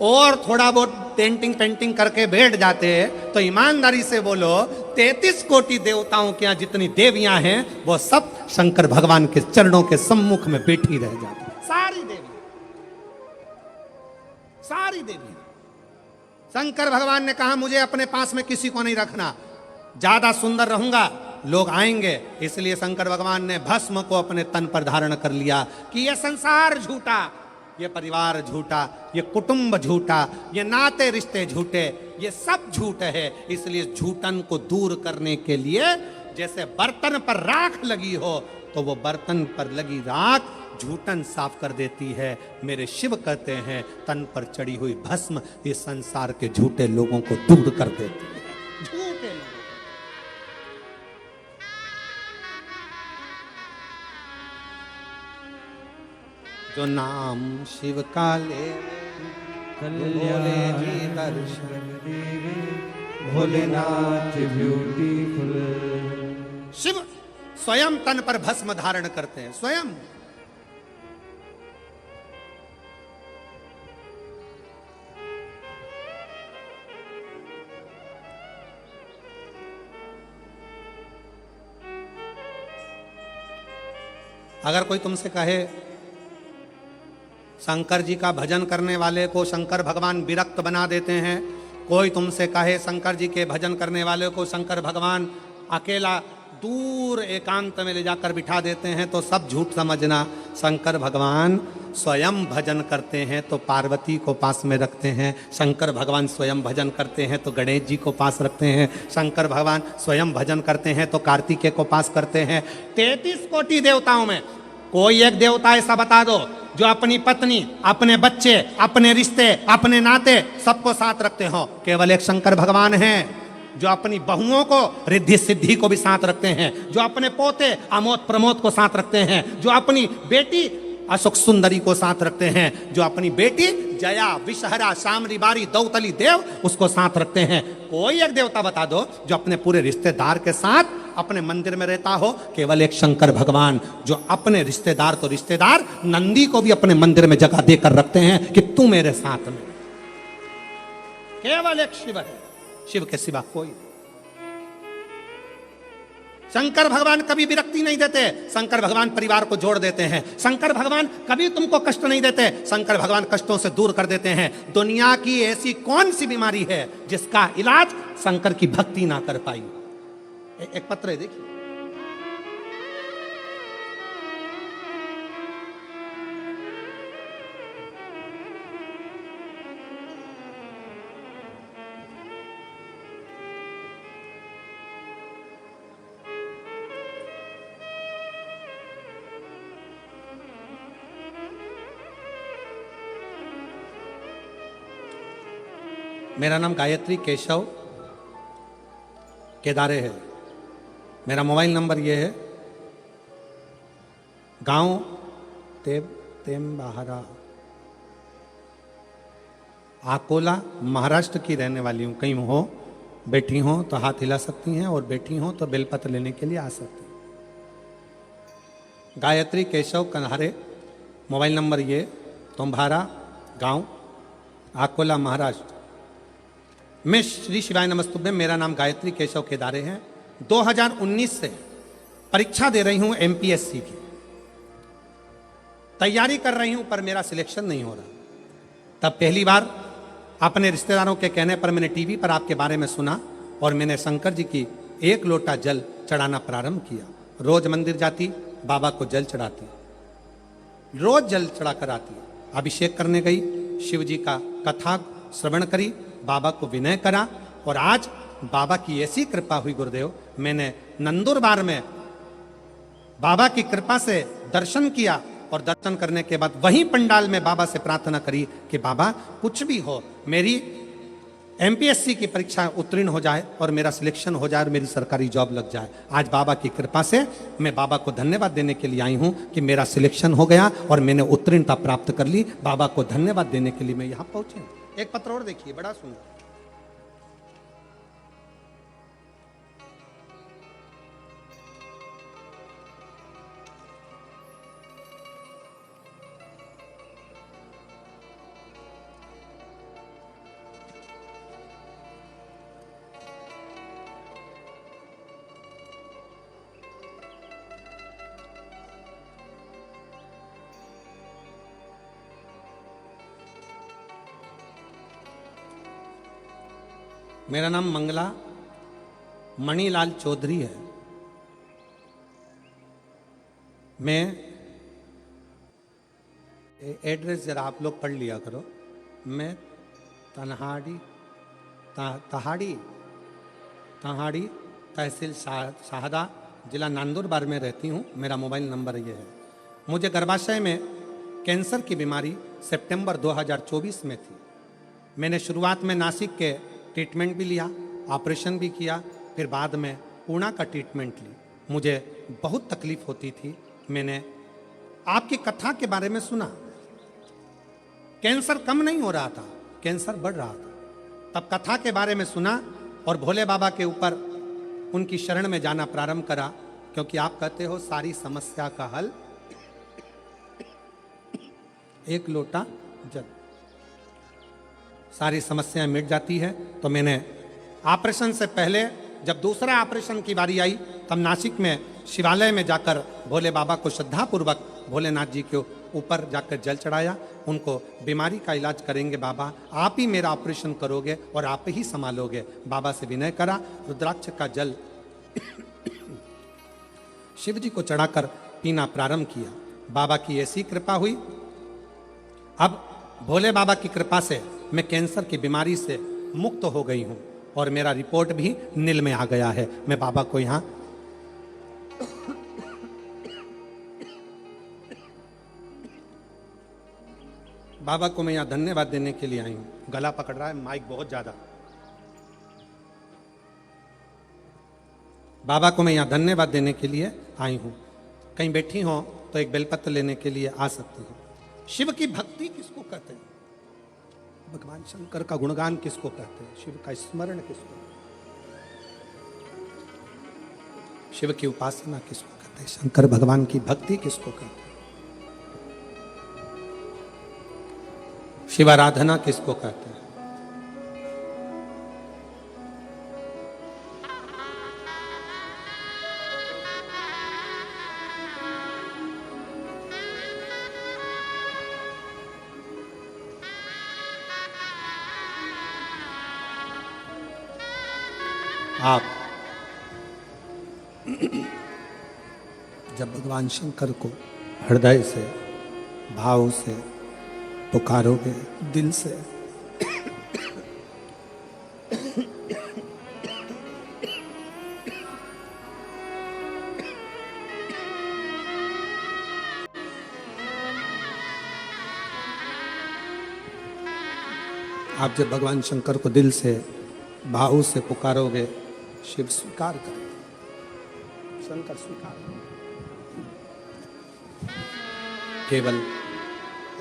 और थोड़ा बहुत पेंटिंग पेंटिंग करके बैठ जाते तो ईमानदारी से बोलो 33 कोटि देवताओं के यहाँ जितनी देवियां हैं वो सब शंकर भगवान के चरणों के सम्मुख में बैठी रह जाती, सारी देवी, सारी देवी। शंकर भगवान ने कहा मुझे अपने पास में किसी को नहीं रखना, ज्यादा सुंदर रहूंगा लोग आएंगे, इसलिए शंकर भगवान ने भस्म को अपने तन पर धारण कर लिया कि यह संसार झूठा, ये परिवार झूठा, ये कुटुंब झूठा, ये नाते रिश्ते झूठे, ये सब झूठ है। इसलिए झूठन को दूर करने के लिए जैसे बर्तन पर राख लगी हो तो वो बर्तन पर लगी राख झूठन साफ कर देती है। मेरे शिव कहते हैं तन पर चढ़ी हुई भस्म ये संसार के झूठे लोगों को दूर कर देती है, झूठे लोग। जो नाम शिव का ले कल्याण जी दर्शन देवे, भोलेनाथ ब्यूटीफुल। शिव स्वयं तन पर भस्म धारण करते हैं, स्वयं। अगर कोई तुमसे कहे शंकर जी का भजन करने वाले को शंकर भगवान विरक्त बना देते हैं, कोई तुमसे कहे शंकर जी के भजन करने वाले को शंकर भगवान अकेला दूर एकांत में ले जाकर बिठा देते हैं, तो सब झूठ समझना। शंकर भगवान स्वयं भजन करते हैं तो पार्वती को पास में रखते हैं, शंकर भगवान स्वयं भजन करते हैं तो गणेश जी को पास रखते हैं, शंकर भगवान स्वयं भजन करते हैं तो कार्तिकेय को पास करते हैं। 33 कोटि देवताओं में कोई एक देवता ऐसा बता दो जो अपनी पत्नी, अपने बच्चे, अपने रिश्ते, अपने नाते सबको साथ रखते हो। केवल एक शंकर भगवान हैं जो अपनी बहुओं को रिद्धि सिद्धि को भी साथ रखते हैं, जो अपने पोते अमोद प्रमोद को साथ रखते हैं, जो अपनी बेटी अशोक सुंदरी को साथ रखते हैं, जो अपनी बेटी जया विषहरा शामरी बारी दौतली देव उसको साथ रखते हैं। कोई एक देवता बता दो जो अपने पूरे रिश्तेदार के साथ अपने मंदिर में रहता हो। केवल एक शंकर भगवान जो अपने रिश्तेदार तो रिश्तेदार नंदी को भी अपने मंदिर में जगह देकर रखते हैं कि तू मेरे साथ में। केवल एक शिव है, शिव के सिवा कोई। शंकर भगवान कभी विरक्ति नहीं देते, शंकर भगवान परिवार को जोड़ देते हैं, शंकर भगवान कभी तुमको कष्ट नहीं देते, शंकर भगवान कष्टों से दूर कर देते हैं। दुनिया की ऐसी कौन सी बीमारी है जिसका इलाज शंकर की भक्ति ना कर पाई। एक पत्र है देखिए, मेरा नाम गायत्री केशव केदारे है। मेरा मोबाइल नंबर ये है, गांव तेमबाहरा, आकोला, महाराष्ट्र की रहने वाली हूँ। कहीं हो बैठी हो तो हाथ हिला सकती हैं और बैठी हो तो बेलपत्र लेने के लिए आ सकती हैं। गायत्री केशव कन्हारे, मोबाइल नंबर ये, तुम्हारा गांव आकोला महाराष्ट्र। मैं श्री शिवाय नमस्तुभ्यं, मेरा नाम गायत्री केशव केदारे है। 2019 से परीक्षा दे रही हूं एमपीएससी की, तैयारी कर रही हूं पर मेरा सिलेक्शन नहीं हो रहा। तब पहली बार अपने रिश्तेदारों के कहने पर मैंने टीवी पर आपके बारे में सुना और मैंने शंकर जी की 1 लोटा जल चढ़ाना प्रारंभ किया। रोज मंदिर जाती, बाबा को जल चढ़ाती, रोज जल चढ़ा कर आती। अभिषेक करने गई, शिव जी का कथा श्रवण करी, बाबा को विनय करा और आज बाबा की ऐसी कृपा हुई गुरुदेव, मैंने नंदुरबार में बाबा की कृपा से दर्शन किया और दर्शन करने के बाद वहीं पंडाल में बाबा से प्रार्थना करी कि बाबा कुछ भी हो, मेरी एमपीएससी की परीक्षा उत्तीर्ण हो जाए और मेरा सिलेक्शन हो जाए और मेरी सरकारी जॉब लग जाए। आज बाबा की कृपा से मैं बाबा को धन्यवाद देने के लिए आई हूं कि मेरा सिलेक्शन हो गया और मैंने उत्तीर्णता प्राप्त कर ली। बाबा को धन्यवाद देने के लिए मैं यहां पहुंचे। एक पत्र और देखिए, बड़ा सुंदर। मेरा नाम मंगला मणिलाल चौधरी है। मैं एड्रेस जरा आप लोग पढ़ लिया करो। मैं तहाड़ी तहसील शाहदा, जिला नंदुरबार में रहती हूँ। मेरा मोबाइल नंबर ये है। मुझे गर्भाशय में कैंसर की बीमारी सितंबर 2024 में थी। मैंने शुरुआत में नासिक के ट्रीटमेंट भी लिया, ऑपरेशन भी किया, फिर बाद में पूना का ट्रीटमेंट ली। मुझे बहुत तकलीफ होती थी। मैंने आपकी कथा के बारे में सुना। कैंसर कम नहीं हो रहा था, कैंसर बढ़ रहा था। तब कथा के बारे में सुना और भोले बाबा के ऊपर उनकी शरण में जाना प्रारंभ करा, क्योंकि आप कहते हो सारी समस्या का हल 1 लोटा जल, सारी समस्याएं मिट जाती है। तो मैंने ऑपरेशन से पहले जब दूसरा ऑपरेशन की बारी आई, तब नासिक में शिवालय में जाकर भोले बाबा को श्रद्धापूर्वक भोलेनाथ जी के ऊपर जाकर जल चढ़ाया। उनको बीमारी का इलाज करेंगे बाबा, आप ही मेरा ऑपरेशन करोगे और आप ही संभालोगे। बाबा से विनय करा, रुद्राक्ष का जल शिव जी को चढ़ाकर पीना प्रारंभ किया। बाबा की ऐसी कृपा हुई, अब भोले बाबा की कृपा से मैं कैंसर की बीमारी से मुक्त हो गई हूं और मेरा रिपोर्ट भी नील में आ गया है। मैं बाबा को यहां धन्यवाद देने के लिए आई हूं। गला पकड़ रहा है माइक बहुत ज्यादा। बाबा को मैं यहां धन्यवाद देने के लिए आई हूं। कहीं बैठी हो तो एक बेलपत्र लेने के लिए आ सकती हो। शिव की भक्ति किसको कहते हैं? भगवान शंकर का गुणगान किसको कहते हैं? शिव का स्मरण किसको? शिव की उपासना किसको कहते हैं? शंकर भगवान की भक्ति किसको कहते हैं? शिव आराधना किसको कहते हैं? आप जब भगवान शंकर को हृदय से, भाव से पुकारोगे, दिल से, आप जब भगवान शंकर को दिल से, भाव से पुकारोगे, शिव स्वीकार करें, शंकर स्वीकार करें। केवल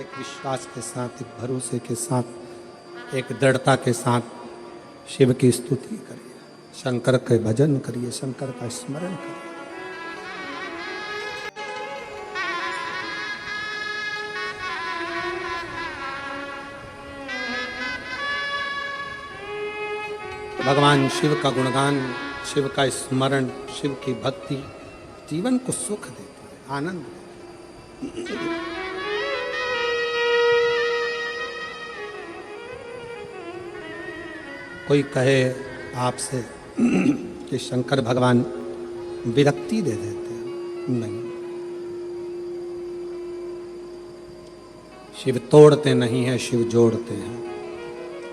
एक विश्वास के साथ, एक भरोसे के साथ, एक दृढ़ता के साथ शिव की स्तुति करिए, शंकर के भजन करिए, शंकर का स्मरण करिए। भगवान शिव का गुणगान, शिव का स्मरण, शिव की भक्ति जीवन को सुख देती है, आनंद देती है। कोई कहे आपसे कि शंकर भगवान विरक्ति दे देते हैं, नहीं, शिव तोड़ते नहीं है, शिव जोड़ते हैं,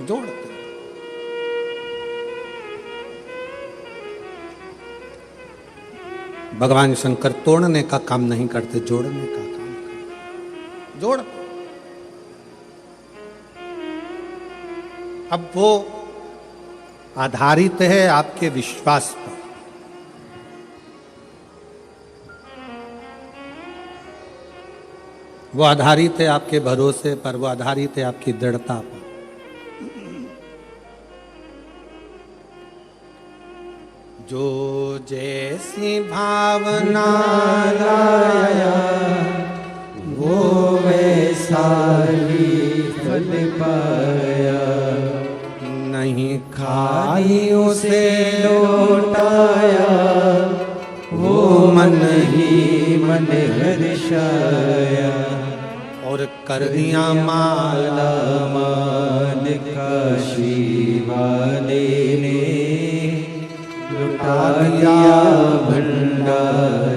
जोड़ते हैं। भगवान शंकर तोड़ने का काम नहीं करते, जोड़ने का काम करते, जोड़ते। अब वो आधारित है आपके विश्वास पर। वो आधारित है आपके भरोसे पर, वो आधारित है आपकी दृढ़ता पर। जो जैसी भावना लाया वो वैसा ही फल पाया, नहीं खाई उसे लौटाया वो मन ही मन हर्षाया, और कर दिया माला मान काशी वाले ने लुटा दिया भंडार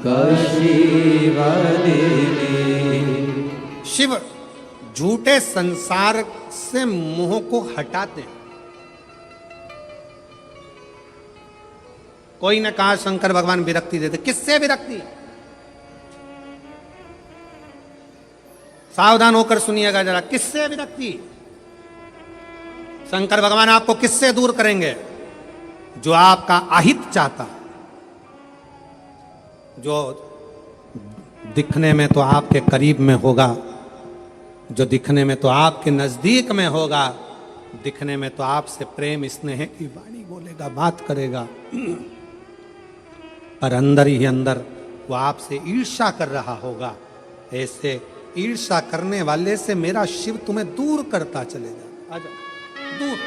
काशी वाले ने। शिव झूठे संसार से मोह को हटाते हैं। कोई ने कहा शंकर भगवान विरक्ति देते, किससे विरक्ति? सावधान होकर सुनिएगा जरा, किससे विरक्ति? शंकर भगवान आपको किससे दूर करेंगे? जो आपका अहित चाहता, जो दिखने में तो आपके करीब में होगा, जो दिखने में तो आपके नजदीक में होगा, दिखने में तो आपसे प्रेम स्नेह की वाणी बोलेगा, बात करेगा, पर अंदर ही अंदर वो आपसे ईर्ष्या कर रहा होगा। ऐसे ईर्ष्या करने वाले से मेरा शिव तुम्हें दूर करता चलेगा। आजा दूर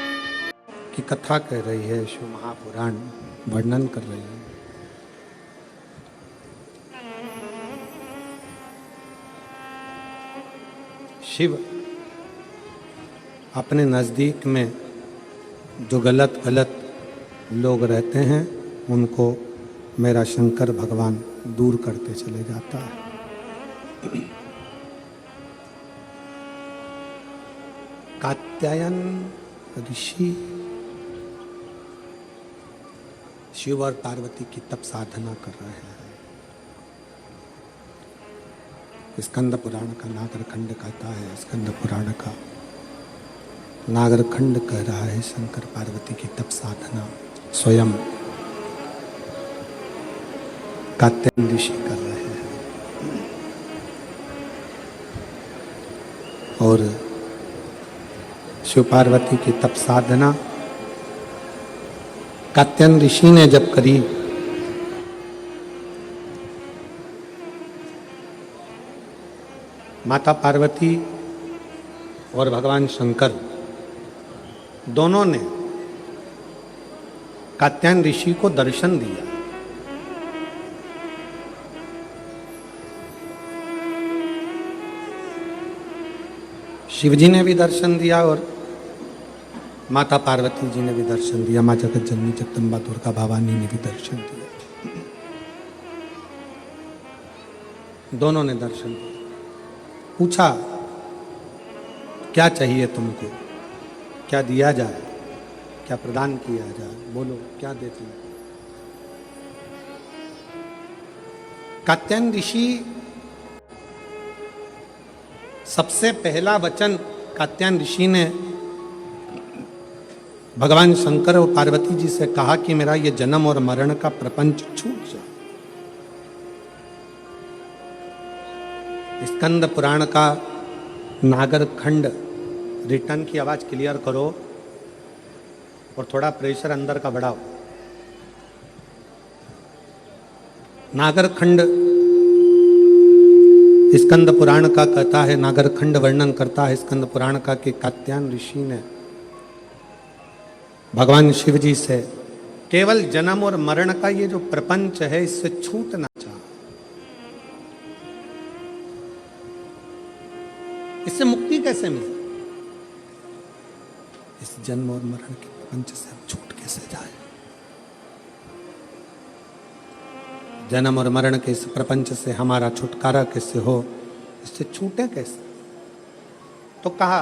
की कथा कह रही है, शिव महापुराण वर्णन कर रही है। शिव अपने नजदीक में जो गलत गलत लोग रहते हैं उनको मेरा शंकर भगवान दूर करते चले जाता है। कात्यायन ऋषि शिव और पार्वती की तप साधना कर रहे हैं। स्कंद पुराण का नागरखंड कहता है, स्कंद पुराण का नागरखंड कह रहा है शंकर पार्वती की तप साधना स्वयं कात्यायन ऋषि कर रहे हैं। और शिव पार्वती की तप साधना कात्यायन ऋषि ने जब करी, माता पार्वती और भगवान शंकर दोनों ने कात्यायन ऋषि को दर्शन दिया। शिवजी ने भी दर्शन दिया और माता पार्वती जी ने भी दर्शन दिया, माँ जगत जननी जगदम्बा दुर्गा भवानी ने भी दर्शन दिया। दोनों ने दर्शन दिया। पूछा क्या चाहिए तुमको, क्या दिया जाए, क्या प्रदान किया जाए, बोलो क्या देती हो? कात्यायन ऋषि सबसे पहला वचन कात्यायन ऋषि ने भगवान शंकर और पार्वती जी से कहा कि मेरा ये जन्म और मरण का प्रपंच छूट जाए। स्कंद पुराण का नागरखंड रिटर्न की आवाज क्लियर करो और थोड़ा प्रेशर अंदर का बढ़ाओ। नागरखंड स्कंद पुराण का कहता है, नागरखंड वर्णन करता है स्कंद पुराण का कि कात्यायन ऋषि ने भगवान शिव जी से केवल जन्म और मरण का ये जो प्रपंच है इससे छूटना चाहा। इससे मुक्ति कैसे मिले? इस जन्म और मरण के प्रपंच से हम छूट कैसे जाए? जन्म और मरण के इस प्रपंच से हमारा छुटकारा कैसे हो, इससे छूटे कैसे? तो कहा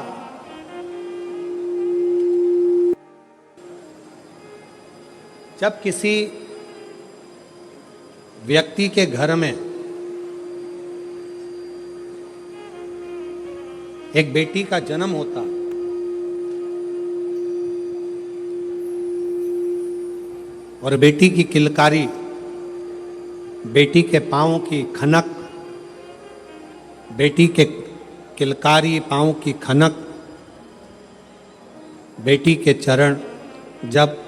जब किसी व्यक्ति के घर में एक बेटी का जन्म होता और बेटी की किलकारी, बेटी के पांव की खनक, बेटी के किलकारी पांव की खनक, बेटी के चरण जब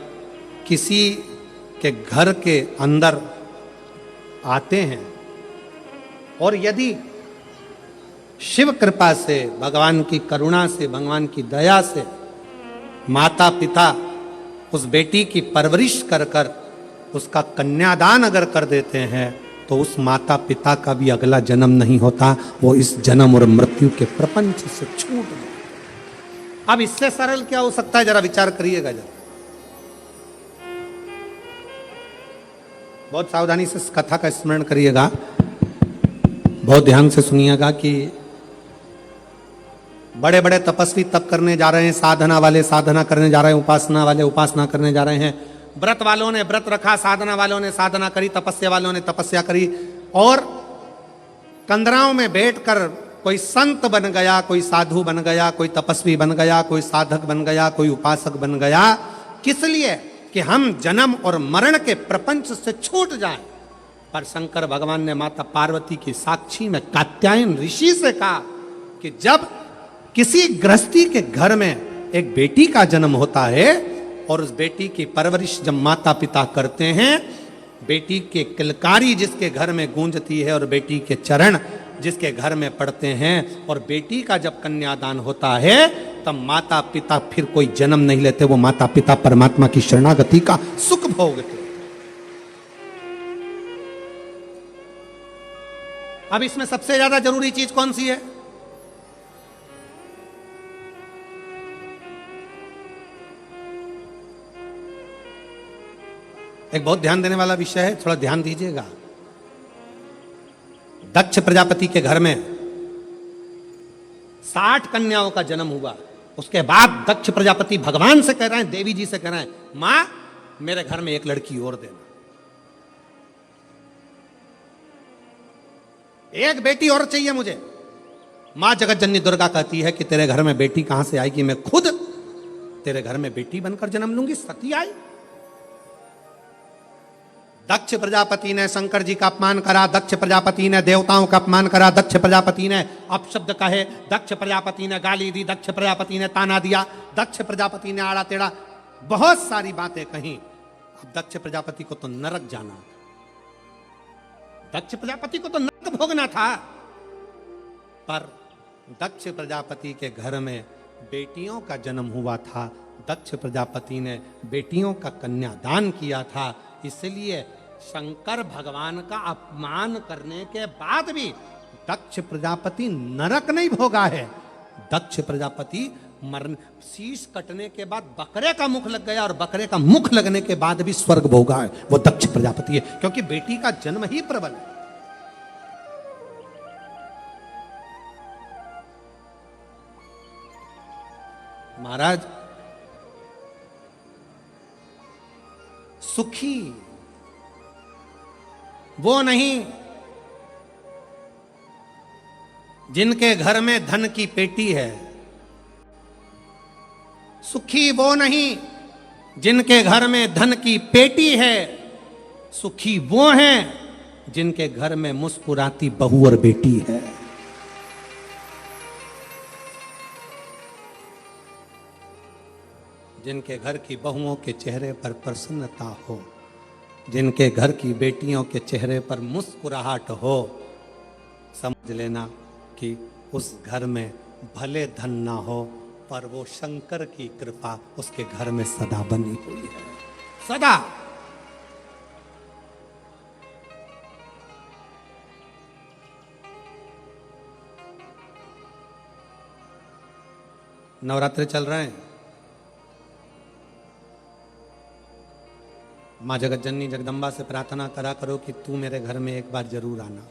किसी के घर के अंदर आते हैं और यदि शिव कृपा से, भगवान की करुणा से, भगवान की दया से माता पिता उस बेटी की परवरिश कर कर उसका कन्यादान अगर कर देते हैं तो उस माता पिता का भी अगला जन्म नहीं होता, वो इस जन्म और मृत्यु के प्रपंच से छूट गए। अब इससे सरल क्या हो सकता है, जरा विचार करिएगा जरा। बहुत सावधानी से इस कथा का स्मरण करिएगा, बहुत ध्यान से सुनिएगा कि बड़े बड़े तपस्वी तप करने जा रहे हैं, साधना वाले साधना करने जा रहे हैं, उपासना वाले उपासना करने जा रहे हैं, व्रत वालों ने व्रत रखा, साधना वालों ने साधना करी, तपस्या वालों ने तपस्या करी, और कंदराओं में बैठकर कोई संत बन गया, कोई साधु बन गया, कोई तपस्वी बन गया, कोई साधक बन गया, कोई उपासक बन गया। किस लिए? कि हम जन्म और मरण के प्रपंच से छूट जाएं। पर शंकर भगवान ने माता पार्वती की साक्षी में कात्यायन ऋषि से कहा कि जब किसी गृहस्थी के घर में एक बेटी का जन्म होता है और उस बेटी की परवरिश जब माता पिता करते हैं, बेटी के किलकारी जिसके घर में गूंजती है और बेटी के चरण जिसके घर में पड़ते हैं, और बेटी का जब कन्यादान होता है तब माता पिता फिर कोई जन्म नहीं लेते, वो माता पिता परमात्मा की शरणागति का सुख भोगते। अब इसमें सबसे ज्यादा जरूरी चीज कौन सी है? एक बहुत ध्यान देने वाला विषय है, थोड़ा ध्यान दीजिएगा। दक्ष प्रजापति के घर में 60 कन्याओं का जन्म हुआ। उसके बाद दक्ष प्रजापति भगवान से कह रहे हैं, देवी जी से कह रहे हैं, मां मेरे घर में एक लड़की और देना, एक बेटी और चाहिए मुझे। मां जगत जननी दुर्गा कहती है कि तेरे घर में बेटी कहां से आएगी, मैं खुद तेरे घर में बेटी बनकर जन्म लूंगी। सती आई। दक्ष प्रजापति ने शंकर जी का अपमान करा, दक्ष प्रजापति ने देवताओं का अपमान करा, दक्ष प्रजापति ने अपशब्द कहे, दक्ष प्रजापति ने गाली दी, दक्ष प्रजापति ने ताना दिया, दक्ष प्रजापति ने आड़ा टेढ़ा बहुत सारी बातें कही। अब दक्ष प्रजापति को तो नरक जाना, दक्ष प्रजापति को तो नरक भोगना था। पर दक्ष प्रजापति के घर में बेटियों का जन्म हुआ था, दक्ष प्रजापति ने बेटियों का कन्यादान किया था। इसलिए शंकर भगवान का अपमान करने के बाद भी दक्ष प्रजापति नरक नहीं भोगा है। दक्ष प्रजापति मरण, शीश कटने के बाद बकरे का मुख लग गया और बकरे का मुख लगने के बाद भी स्वर्ग भोगा है, वो दक्ष प्रजापति है, क्योंकि बेटी का जन्म ही प्रबल है। महाराज, सुखी वो नहीं जिनके घर में धन की पेटी है, सुखी वो नहीं जिनके घर में धन की पेटी है, सुखी वो हैं जिनके घर में मुस्कुराती बहू और बेटी है। जिनके घर की बहुओं के चेहरे पर प्रसन्नता हो, जिनके घर की बेटियों के चेहरे पर मुस्कुराहट हो, समझ लेना कि उस घर में भले धन ना हो पर वो शंकर की कृपा उसके घर में सदा बनी हुई है, सदा। नवरात्रि चल रहे हैं, माँ जगत जननी जगदम्बा से प्रार्थना करा करो कि तू मेरे घर में एक बार जरूर आना।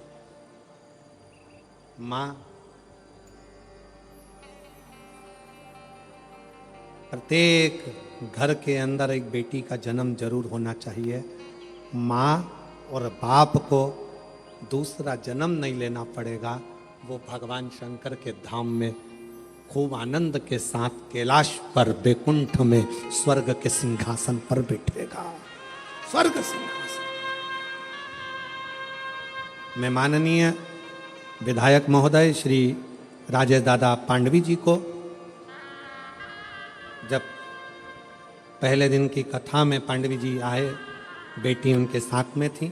माँ प्रत्येक घर के अंदर एक बेटी का जन्म जरूर होना चाहिए। माँ और बाप को दूसरा जन्म नहीं लेना पड़ेगा, वो भगवान शंकर के धाम में खूब आनंद के साथ कैलाश पर बैकुंठ में स्वर्ग के सिंहासन पर बैठेगा। स्वर्ग सिंहासन मैं माननीय विधायक महोदय श्री राजेश दादा पांडवी जी को जब पहले दिन की कथा में पांडवी जी आए, बेटी उनके साथ में थी,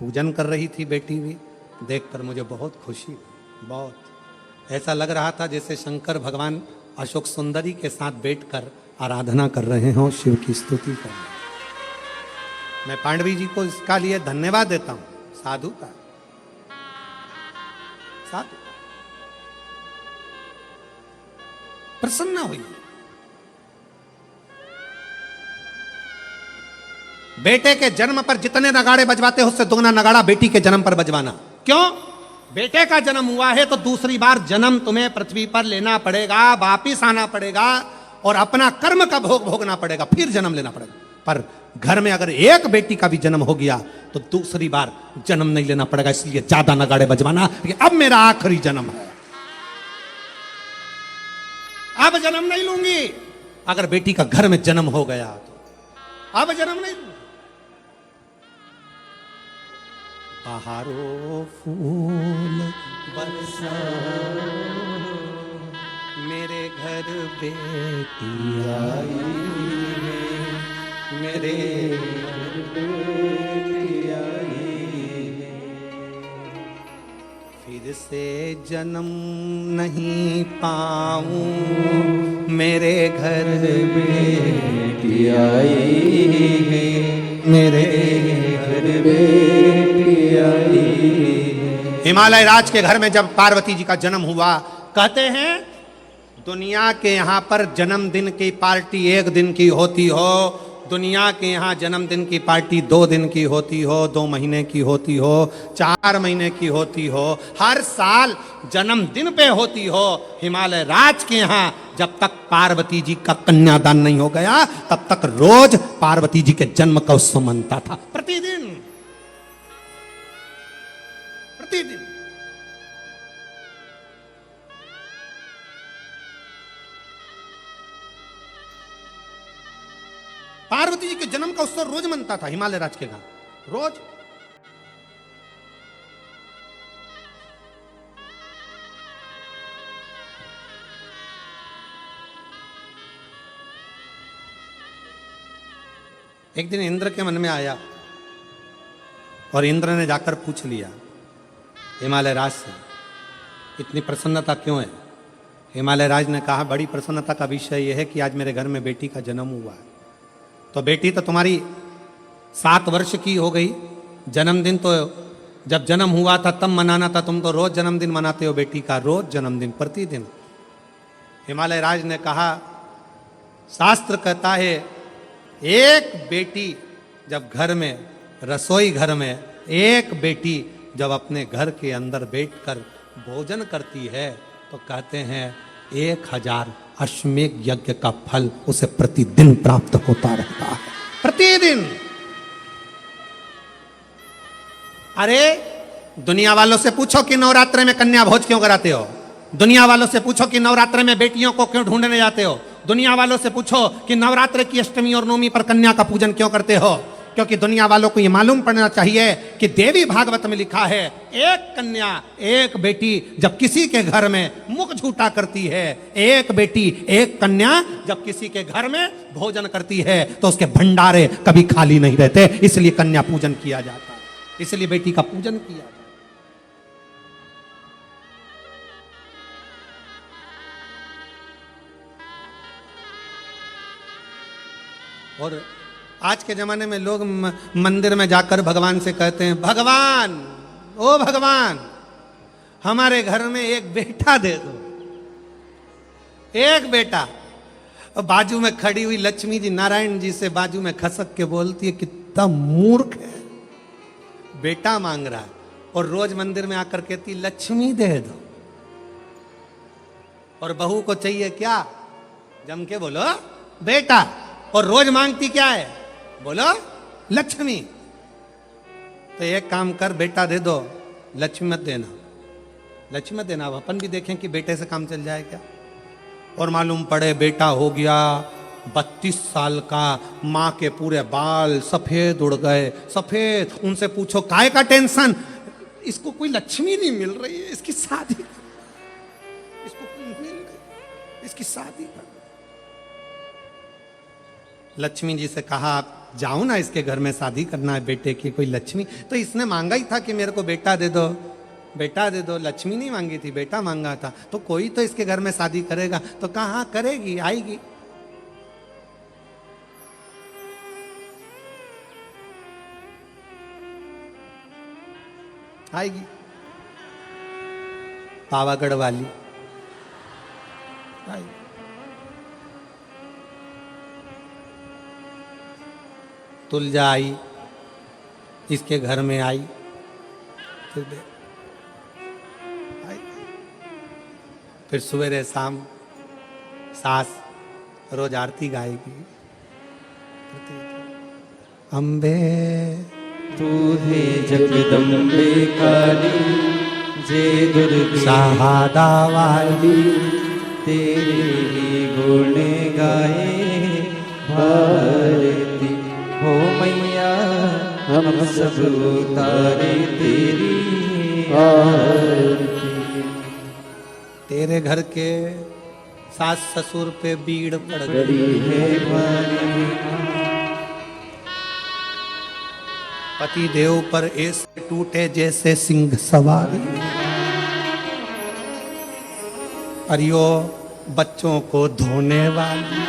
पूजन कर रही थी बेटी भी, देखकर मुझे बहुत खुशी, बहुत ऐसा लग रहा था जैसे शंकर भगवान अशोक सुंदरी के साथ बैठकर आराधना कर रहे हों, शिव की स्तुति कर रहे हैं। मैं पांडवी जी को इसका लिए धन्यवाद देता हूं, साधु का, साधु प्रसन्न हुई। बेटे के जन्म पर जितने नगाड़े बजवाते हो उससे दुगना नगाड़ा बेटी के जन्म पर बजवाना। क्यों? बेटे का जन्म हुआ है तो दूसरी बार जन्म तुम्हें पृथ्वी पर लेना पड़ेगा, वापिस आना पड़ेगा और अपना कर्म का भोग भोगना पड़ेगा, फिर जन्म लेना पड़ेगा। पर घर में अगर एक बेटी का भी जन्म हो गया तो दूसरी बार जन्म नहीं लेना पड़ेगा, इसलिए ज्यादा नगाड़े बजवाना कि अब मेरा आखिरी जन्म है, अब जन्म नहीं लूंगी। अगर बेटी का घर में जन्म हो गया तो अब जन्म नहीं लूंगी। बहारो फूल बरसा मेरे घर बेटी आई है, मेरे घर बेटी आई है। फिर से जन्म नहीं पाऊं, मेरे घर बेटी आई है, मेरे घर बेटी आई है। हिमालय राज के घर में जब पार्वती जी का जन्म हुआ, कहते हैं दुनिया के यहाँ पर जन्मदिन की पार्टी एक दिन की होती हो, दुनिया के यहाँ जन्मदिन की पार्टी 2 दिन की होती हो, 2 महीने की होती हो, 4 महीने की होती हो, हर साल जन्मदिन पे होती हो। हिमालय राज के यहाँ जब तक पार्वती जी का कन्यादान नहीं हो गया तब तक रोज पार्वती जी के जन्म का उत्सव मनता था, प्रतिदिन प्रतिदिन। पार्वती जी के जन्म का उत्सव रोज मनता था हिमालय राज के घर, रोज। एक दिन इंद्र के मन में आया और इंद्र ने जाकर पूछ लिया हिमालय राज से, इतनी प्रसन्नता क्यों है? हिमालय राज ने कहा, बड़ी प्रसन्नता का विषय यह है कि आज मेरे घर में बेटी का जन्म हुआ है। तो बेटी तो तुम्हारी 7 वर्ष की हो गई, जन्मदिन तो जब जन्म हुआ था तब मनाना था, तुम तो रोज जन्मदिन मनाते हो बेटी का, रोज जन्मदिन, प्रतिदिन। हिमालय राज ने कहा, शास्त्र कहता है एक बेटी जब घर में, रसोई घर में एक बेटी जब अपने घर के अंदर बैठकर भोजन करती है तो कहते हैं 1000 अश्वमेध यज्ञ का फल उसे प्रतिदिन प्राप्त होता रहता है, प्रतिदिन। अरे दुनिया वालों से पूछो कि नवरात्र में कन्या भोज क्यों कराते हो, दुनिया वालों से पूछो कि नवरात्र में बेटियों को क्यों ढूंढने जाते हो, दुनिया वालों से पूछो कि नवरात्र की अष्टमी और नवमी पर कन्या का पूजन क्यों करते हो। क्योंकि दुनिया वालों को यह मालूम पड़ना चाहिए कि देवी भागवत में लिखा है, एक कन्या एक बेटी जब किसी के घर में मुख झूठा करती है, एक बेटी एक कन्या जब किसी के घर में भोजन करती है तो उसके भंडारे कभी खाली नहीं रहते, इसलिए कन्या पूजन किया जाता है, इसलिए बेटी का पूजन किया जाता है। और आज के जमाने में लोग मंदिर में जाकर भगवान से कहते हैं, भगवान, ओ भगवान, हमारे घर में एक बेटा दे दो, एक बेटा। और बाजू में खड़ी हुई लक्ष्मी जी नारायण जी से बाजू में खसक के बोलती है, कितना मूर्ख है, बेटा मांग रहा है और रोज मंदिर में आकर कहती लक्ष्मी दे दो, और बहू को चाहिए क्या, जम के बोलो बेटा, और रोज मांगती क्या है, बोलो लक्ष्मी। तो एक काम कर, बेटा दे दो, लक्ष्मी मत देना, लक्ष्मी मत देना। अब अपन भी देखें कि बेटे से काम चल जाए क्या। और मालूम पड़े बेटा हो गया 32 साल का, माँ के पूरे बाल सफेद उड़ गए, सफेद। उनसे पूछो काय का टेंशन, इसको कोई लक्ष्मी नहीं मिल रही है, इसकी शादी, इसको कोई मिल गई, इसकी शादी कर। लक्ष्मी जी से कहा आप जाओ ना, इसके घर में शादी करना है बेटे की, कोई लक्ष्मी। तो इसने मांगा ही था कि मेरे को बेटा दे दो, बेटा दे दो, लक्ष्मी नहीं मांगी थी, बेटा मांगा था। तो कोई तो इसके घर में शादी करेगा। तो कहाँ करेगी, आएगी। आएगी पावागढ़ वाली आएगी। तुलजा आई, इसके घर में आई, फिर सवेरे शाम सास रोज आरती गाएगी, अम्बे तू है जगदम्बे काली, जय दुर्गे शहादा वाली, तेरे ही गुण गाए भारती। हो मैया हम सब उतारे तेरी आरती। तेरे घर के सास ससुर पे बीड़ पड़ बड़ी गई है मानी, पति देव पर ऐसे टूटे जैसे सिंह सवारी। अरियो बच्चों को धोने वाली,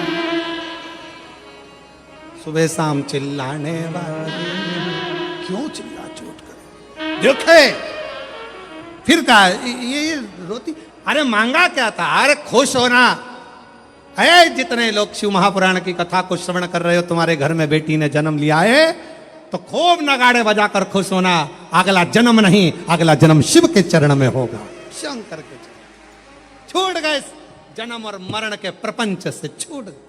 सुबह शाम चिल्लाने वाली, क्यों चिल्ला चोट करे, देखे फिर कहा ये रोती। अरे मांगा क्या था, अरे खुश होना है। जितने लोग शिव महापुराण की कथा को श्रवण कर रहे हो, तुम्हारे घर में बेटी ने जन्म लिया है, तो खूब नगाड़े बजाकर खुश होना। अगला जन्म नहीं, अगला जन्म शिव के चरण में होगा, शंकर के चरण। छूट गए जन्म और मरण के प्रपंच से, छूट गए।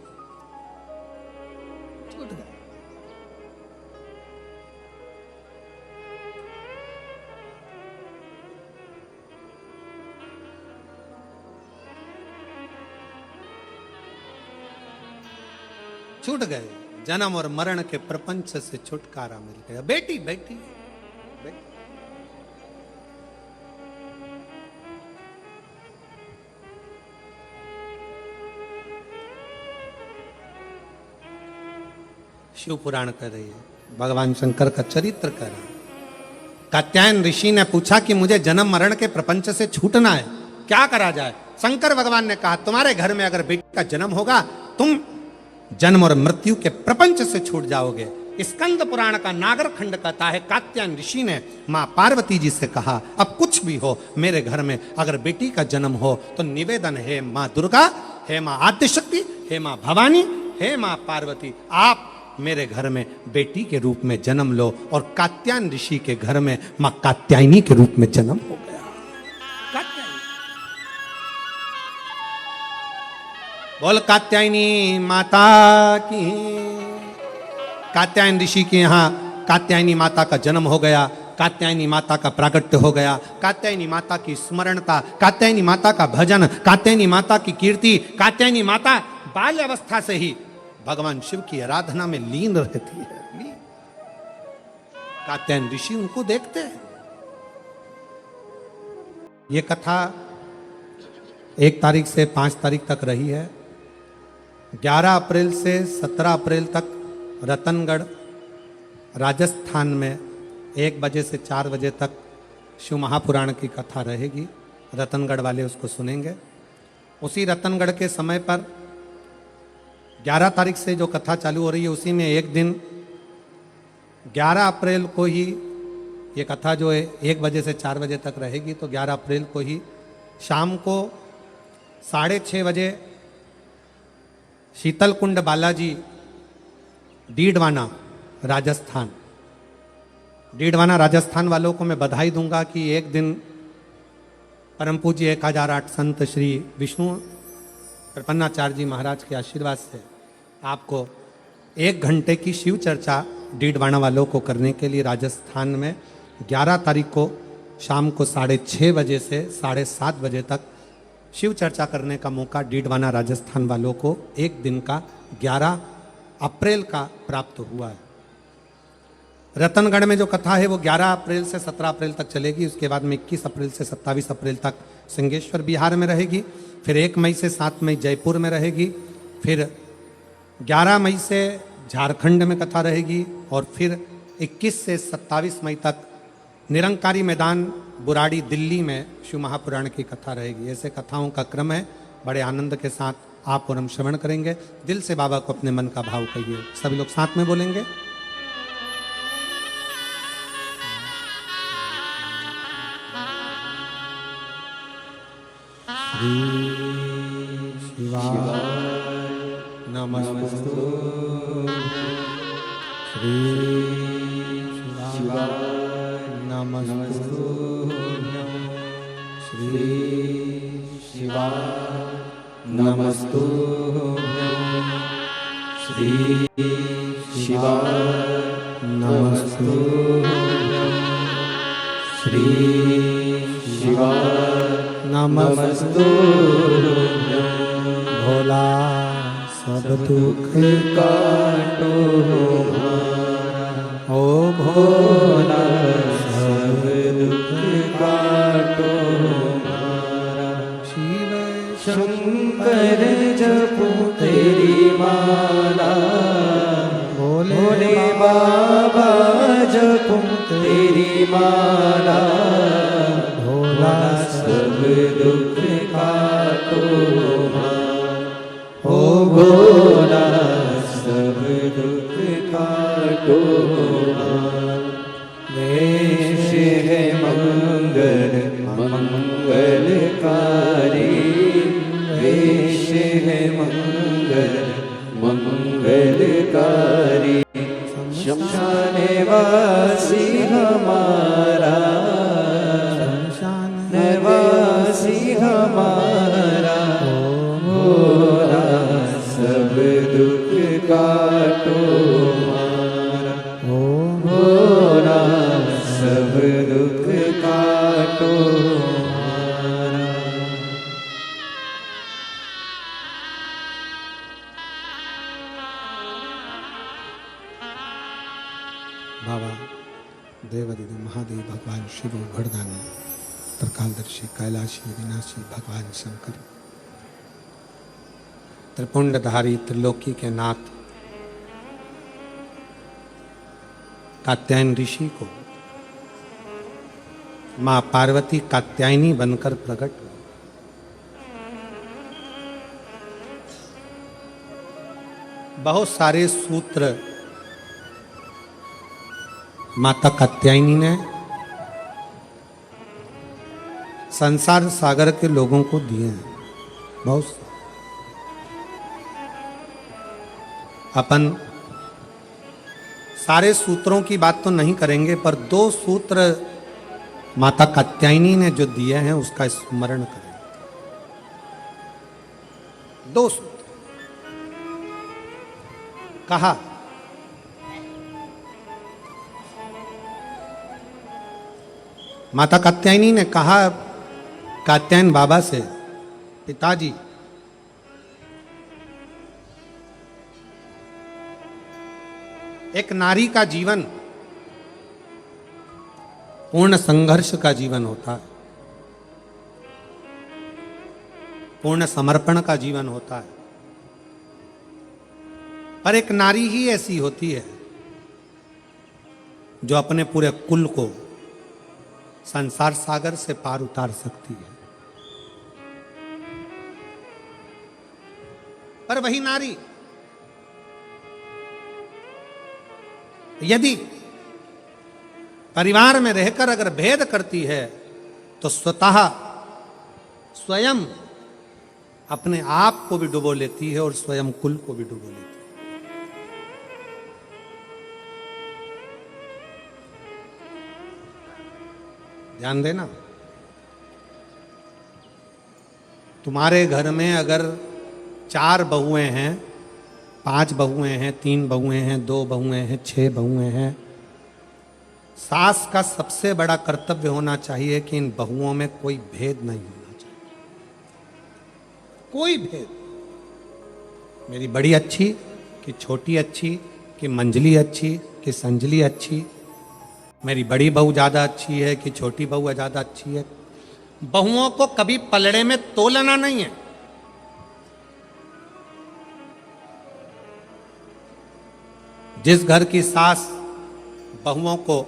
छूट गए, जन्म और मरण के प्रपंच से छुटकारा मिल गया। बेटी बेटी, बेटी। शिव पुराण कर रही है, भगवान शंकर का चरित्र कर रहा है। कात्यायन ऋषि ने पूछा कि मुझे जन्म मरण के प्रपंच से छूटना है, क्या करा जाए। शंकर भगवान ने कहा तुम्हारे घर में अगर बेटी का जन्म होगा, तुम जन्म और मृत्यु के प्रपंच से छूट जाओगे। स्कंद पुराण का नागर खंड कहता है, कात्यायन ऋषि ने मां पार्वती जी से कहा अब कुछ भी हो, मेरे घर में अगर बेटी का जन्म हो तो निवेदन है मां दुर्गा, हे मां आद्यशक्ति, हे मां भवानी, हे मां पार्वती, आप मेरे घर में बेटी के रूप में जन्म लो। और कात्यायन ऋषि के घर में मां कात्यायनी के रूप में जन्म हो गया। बोल कात्यायनी माता की। कात्यायन ऋषि के यहाँ कात्यायनी माता का जन्म हो गया, कात्यायनी माता का प्रागट्य हो गया, कात्यायनी माता की स्मरणता, कात्यायनी माता का भजन, कात्यायनी माता की कीर्ति। कात्यायनी माता बाल्य अवस्था से ही भगवान शिव की आराधना में लीन रहती है। कात्यायन ऋषि उनको देखते हैं। ये कथा 1 तारीख से 5 तारीख तक रही है। 11 अप्रैल से 17 अप्रैल तक रतनगढ़ राजस्थान में 1 बजे से 4 बजे तक शिव महापुराण की कथा रहेगी। रतनगढ़ वाले उसको सुनेंगे। उसी रतनगढ़ के समय पर 11 तारीख से जो कथा चालू हो रही है, उसी में एक दिन 11 अप्रैल को ही ये कथा जो है 1 बजे से 4 बजे तक रहेगी। तो 11 अप्रैल को ही शाम को 6:30 बजे शीतलकुंड बालाजी, डीडवाना, राजस्थान। डीडवाना राजस्थान वालों को मैं बधाई दूंगा कि एक दिन परम पूज्य 1008 संत श्री विष्णु प्रपन्नाचार्य जी महाराज के आशीर्वाद से आपको 1 घंटे की शिव चर्चा डीडवाना वालों को करने के लिए राजस्थान में 11 तारीख को शाम को 6:30 बजे से 7:30 बजे तक शिव चर्चा करने का मौका डीडवाना राजस्थान वालों को एक दिन का 11 अप्रैल का प्राप्त हुआ है। रतनगढ़ में जो कथा है वो 11 अप्रैल से 17 अप्रैल तक चलेगी। उसके बाद में 21 अप्रैल से 27 अप्रैल तक सिंहेश्वर बिहार में रहेगी। फिर 1 मई से 7 मई जयपुर में रहेगी। फिर 11 मई से झारखंड में कथा रहेगी। और फिर 21 से 27 मई तक निरंकारी मैदान बुराड़ी दिल्ली में शिव महापुराण की कथा रहेगी। ऐसे कथाओं का क्रम है। बड़े आनंद के साथ आप और हम श्रवण करेंगे। दिल से बाबा को अपने मन का भाव कहिए। सभी लोग साथ में बोलेंगे। श्री शिवाय नमस्तु। श्री शिवाय नमस्तु। श्री शिवाय नमस्तु। श्री शिवाय नमस्तु। श्री शिवाय नमस्तु। भोला सब दुख काटो ओ भोला सब दुख काटो शिव शंकर जपो तेरी माला भोले बाबा जपो तेरी माला भोला सब दुख काटो ओ भोला सब दुख काटो। देश है मंगल मंगलकारी, देश है मंगल मंगलकारी। शमशान वासी हमारा, शमशान वासी हमारा भोला सब दुख काटो हमारा ओ भोला सब दुख काटो हमारा। बाबा देवादिदेव महादेव भगवान शिव घड़दानी त्रिकालदर्शी कैलाशी विनाशी भगवान शंकर त्रिपुंडधारी त्रिलोकी के नाथ कात्यायन ऋषि को मां पार्वती कात्यायनी बनकर प्रकट हुई। बहुत सारे सूत्र माता कात्यायनी ने संसार सागर के लोगों को दिए हैं। बहुत अपन सारे सूत्रों की बात तो नहीं करेंगे, पर 2 सूत्र माता कात्यायनी ने जो दिए हैं उसका स्मरण करें। 2 सूत्र कहा, माता कात्यायनी ने कहा कात्यायन बाबा से, पिताजी एक नारी का जीवन पूर्ण संघर्ष का जीवन होता है, पूर्ण समर्पण का जीवन होता है। पर एक नारी ही ऐसी होती है जो अपने पूरे कुल को संसार सागर से पार उतार सकती है। पर वही नारी यदि परिवार में रहकर अगर भेद करती है तो स्वतः स्वयं अपने आप को भी डुबो लेती है और स्वयं कुल को भी डुबो लेती है। ध्यान देना, तुम्हारे घर में अगर 4 बहुएं हैं, 5 बहुएं हैं, 3 बहुएं हैं, 2 बहुएं हैं, 6 बहुएं हैं, सास का सबसे बड़ा कर्तव्य होना चाहिए कि इन बहुओं में कोई भेद नहीं होना चाहिए। कोई भेद, मेरी बड़ी अच्छी कि छोटी अच्छी, कि मंजली अच्छी कि संजली अच्छी, मेरी बड़ी बहू ज्यादा अच्छी है कि छोटी बहू ज्यादा अच्छी है। बहुओं को कभी पलड़े में तोलना नहीं है। जिस घर की सास बहुओं को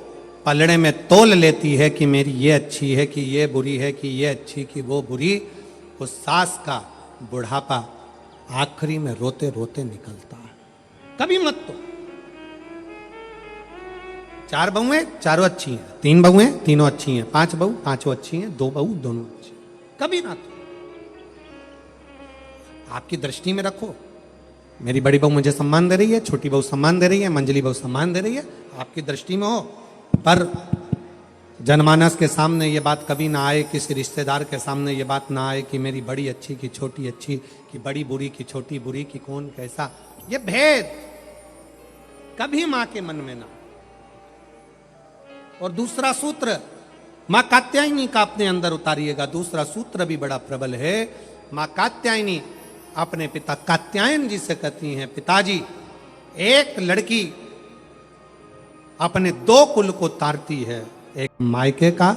पलड़े में तोल लेती है कि मेरी ये अच्छी है कि ये बुरी है, कि ये अच्छी कि वो बुरी, उस सास का बुढ़ापा आखिरी में रोते रोते निकलता है। कभी मत तो 4 बहुएं, चारों अच्छी हैं, 3 बहुएं, तीनों अच्छी हैं, 5 बहू, पांचों अच्छी हैं, 2 बहू, दोनों अच्छी हैं। कभी ना तो आपकी दृष्टि में रखो, मेरी बड़ी बहू मुझे सम्मान दे रही है, छोटी बहू सम्मान दे रही है, मंजली बहू सम्मान दे रही है, आपकी दृष्टि में हो। पर जनमानस के सामने ये बात कभी ना आए, किसी रिश्तेदार के सामने ये बात ना आए कि मेरी बड़ी अच्छी कि छोटी अच्छी, कि बड़ी बुरी कि छोटी बुरी, कि कौन कैसा, ये भेद कभी मां के मन में ना। और दूसरा सूत्र मां कात्यायनी का अपने अंदर उतारिएगा। दूसरा सूत्र भी बड़ा प्रबल है। मां कात्यायनी अपने पिता कात्यायन जी से कहती हैं, पिताजी, एक लड़की अपने 2 कुल को तारती है, एक मायके का,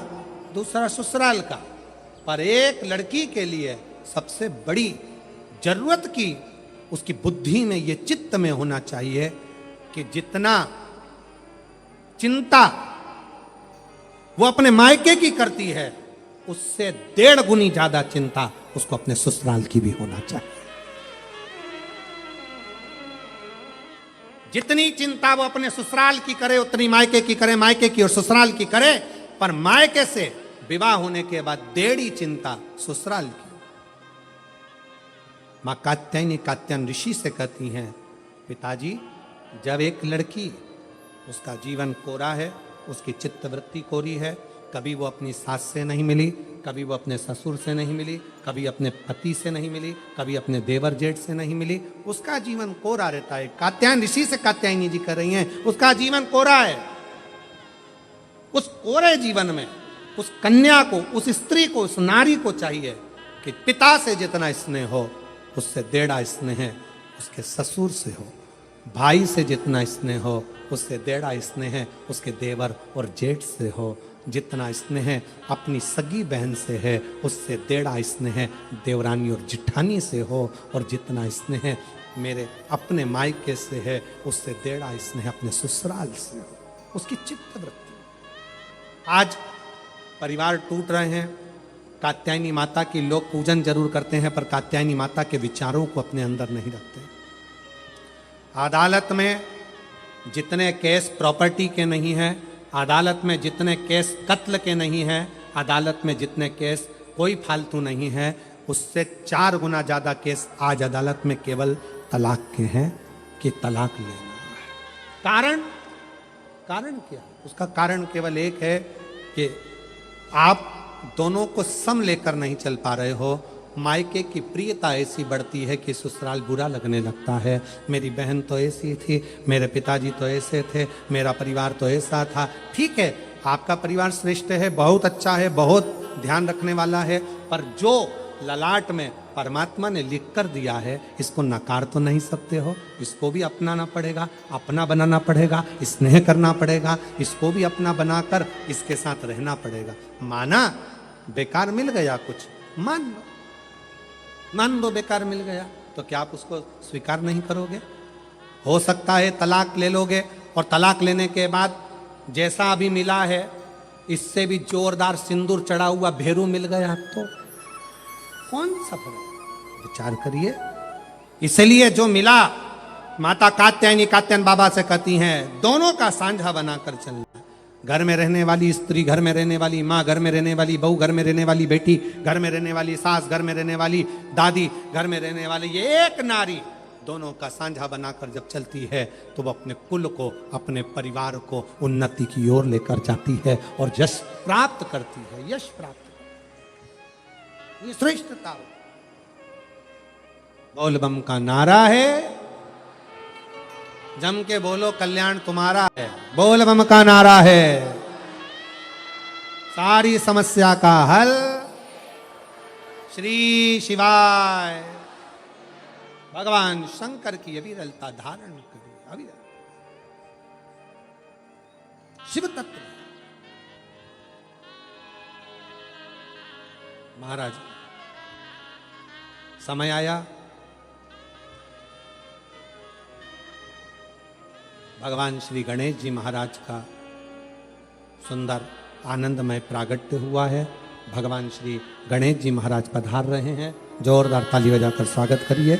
दूसरा ससुराल का, पर एक लड़की के लिए सबसे बड़ी जरूरत की उसकी बुद्धि में, ये चित्त में होना चाहिए कि जितना चिंता वो अपने मायके की करती है, उससे 1.5 गुनी ज्यादा चिंता उसको अपने ससुराल की भी होना चाहिए। जितनी चिंता वो अपने ससुराल की करे उतनी मायके की करे, मायके की और ससुराल की करे, पर मायके से विवाह होने के बाद 1.5 चिंता ससुराल की। मां कात्यायनी कात्यायन ऋषि से कहती हैं, पिताजी, जब एक लड़की, उसका जीवन कोरा है, उसकी चित्तवृत्ति कोरी है, कभी वो अपनी सास से नहीं मिली, कभी वो अपने ससुर से नहीं मिली, कभी अपने पति से नहीं मिली, कभी अपने देवर जेठ से नहीं मिली, उसका जीवन कोरा रहता है। कात्यायन ऋषि से कात्यायनी जी कर रही हैं, उसका जीवन कोरा है। उस कोरे जीवन में उस कन्या को, उस स्त्री को, उस नारी को चाहिए कि पिता से जितना स्नेह हो उससे 1.5 स्नेह उसके ससुर से हो, भाई से जितना स्नेह हो उससे 1.5 स्नेह उसके देवर और जेठ से हो, जितना स्नेह अपनी सगी बहन से है उससे 1.5 स्नेह देवरानी और जिठानी से हो, और जितना स्नेह मेरे अपने मायके से है उससे 1.5 स्नेह अपने ससुराल से हो। उसकी चित्तवृत्ति। आज परिवार टूट रहे हैं। कात्यायनी माता की लोग पूजन जरूर करते हैं, पर कात्यायनी माता के विचारों को अपने अंदर नहीं रखते। अदालत में जितने केस प्रॉपर्टी के नहीं हैं, अदालत में जितने केस कत्ल के नहीं हैं, अदालत में जितने केस कोई फालतू नहीं है, उससे 4 गुना ज़्यादा केस आज अदालत में केवल तलाक के हैं कि तलाक लेना है। कारण क्या? उसका कारण केवल एक है कि आप दोनों को सम लेकर नहीं चल पा रहे हो। मायके की प्रियता ऐसी बढ़ती है कि ससुराल बुरा लगने लगता है। मेरी बहन तो ऐसी थी, मेरे पिताजी तो ऐसे थे, मेरा परिवार तो ऐसा था। ठीक है, आपका परिवार श्रेष्ठ है, बहुत अच्छा है, बहुत ध्यान रखने वाला है, पर जो ललाट में परमात्मा ने लिख कर दिया है, इसको नकार तो नहीं सकते हो। इसको भी अपनाना पड़ेगा, अपना बनाना पड़ेगा, स्नेह करना पड़ेगा, इसको भी अपना बनाकर इसके साथ रहना पड़ेगा। माना बेकार मिल गया कुछ, मान लो बेकार मिल गया, तो क्या आप उसको स्वीकार नहीं करोगे? हो सकता है तलाक ले लोगे, और तलाक लेने के बाद जैसा अभी मिला है इससे भी जोरदार सिंदूर चढ़ा हुआ भेरू मिल गया तो कौन सा फर्क? विचार करिए। इसलिए जो मिला, माता कात्यायनी कात्यायन बाबा से कहती हैं, दोनों का सांझा बनाकर चलना। घर में रहने वाली स्त्री, घर में रहने वाली माँ, घर में रहने वाली बहू, घर में रहने वाली बेटी, घर में रहने वाली सास, घर में रहने वाली दादी, घर में रहने वाली ये एक नारी, दोनों का सांझा बनाकर जब चलती है तो वो अपने कुल को, अपने परिवार को उन्नति की ओर लेकर जाती है और यश प्राप्त करती है, यश प्राप्त करती है। ये श्रेष्ठता बोल बम का नारा है, जम के बोलो कल्याण तुम्हारा है। बोल बम का नारा है, सारी समस्या का हल श्री शिवाय भगवान शंकर की अविरलता धारण करी। अविरल शिव तत्व महाराज, समय आया भगवान श्री गणेश जी महाराज का सुंदर आनंदमय प्रागट्य हुआ है। भगवान श्री गणेश जी महाराज पधार रहे हैं, जोरदार ताली बजाकर स्वागत करिए।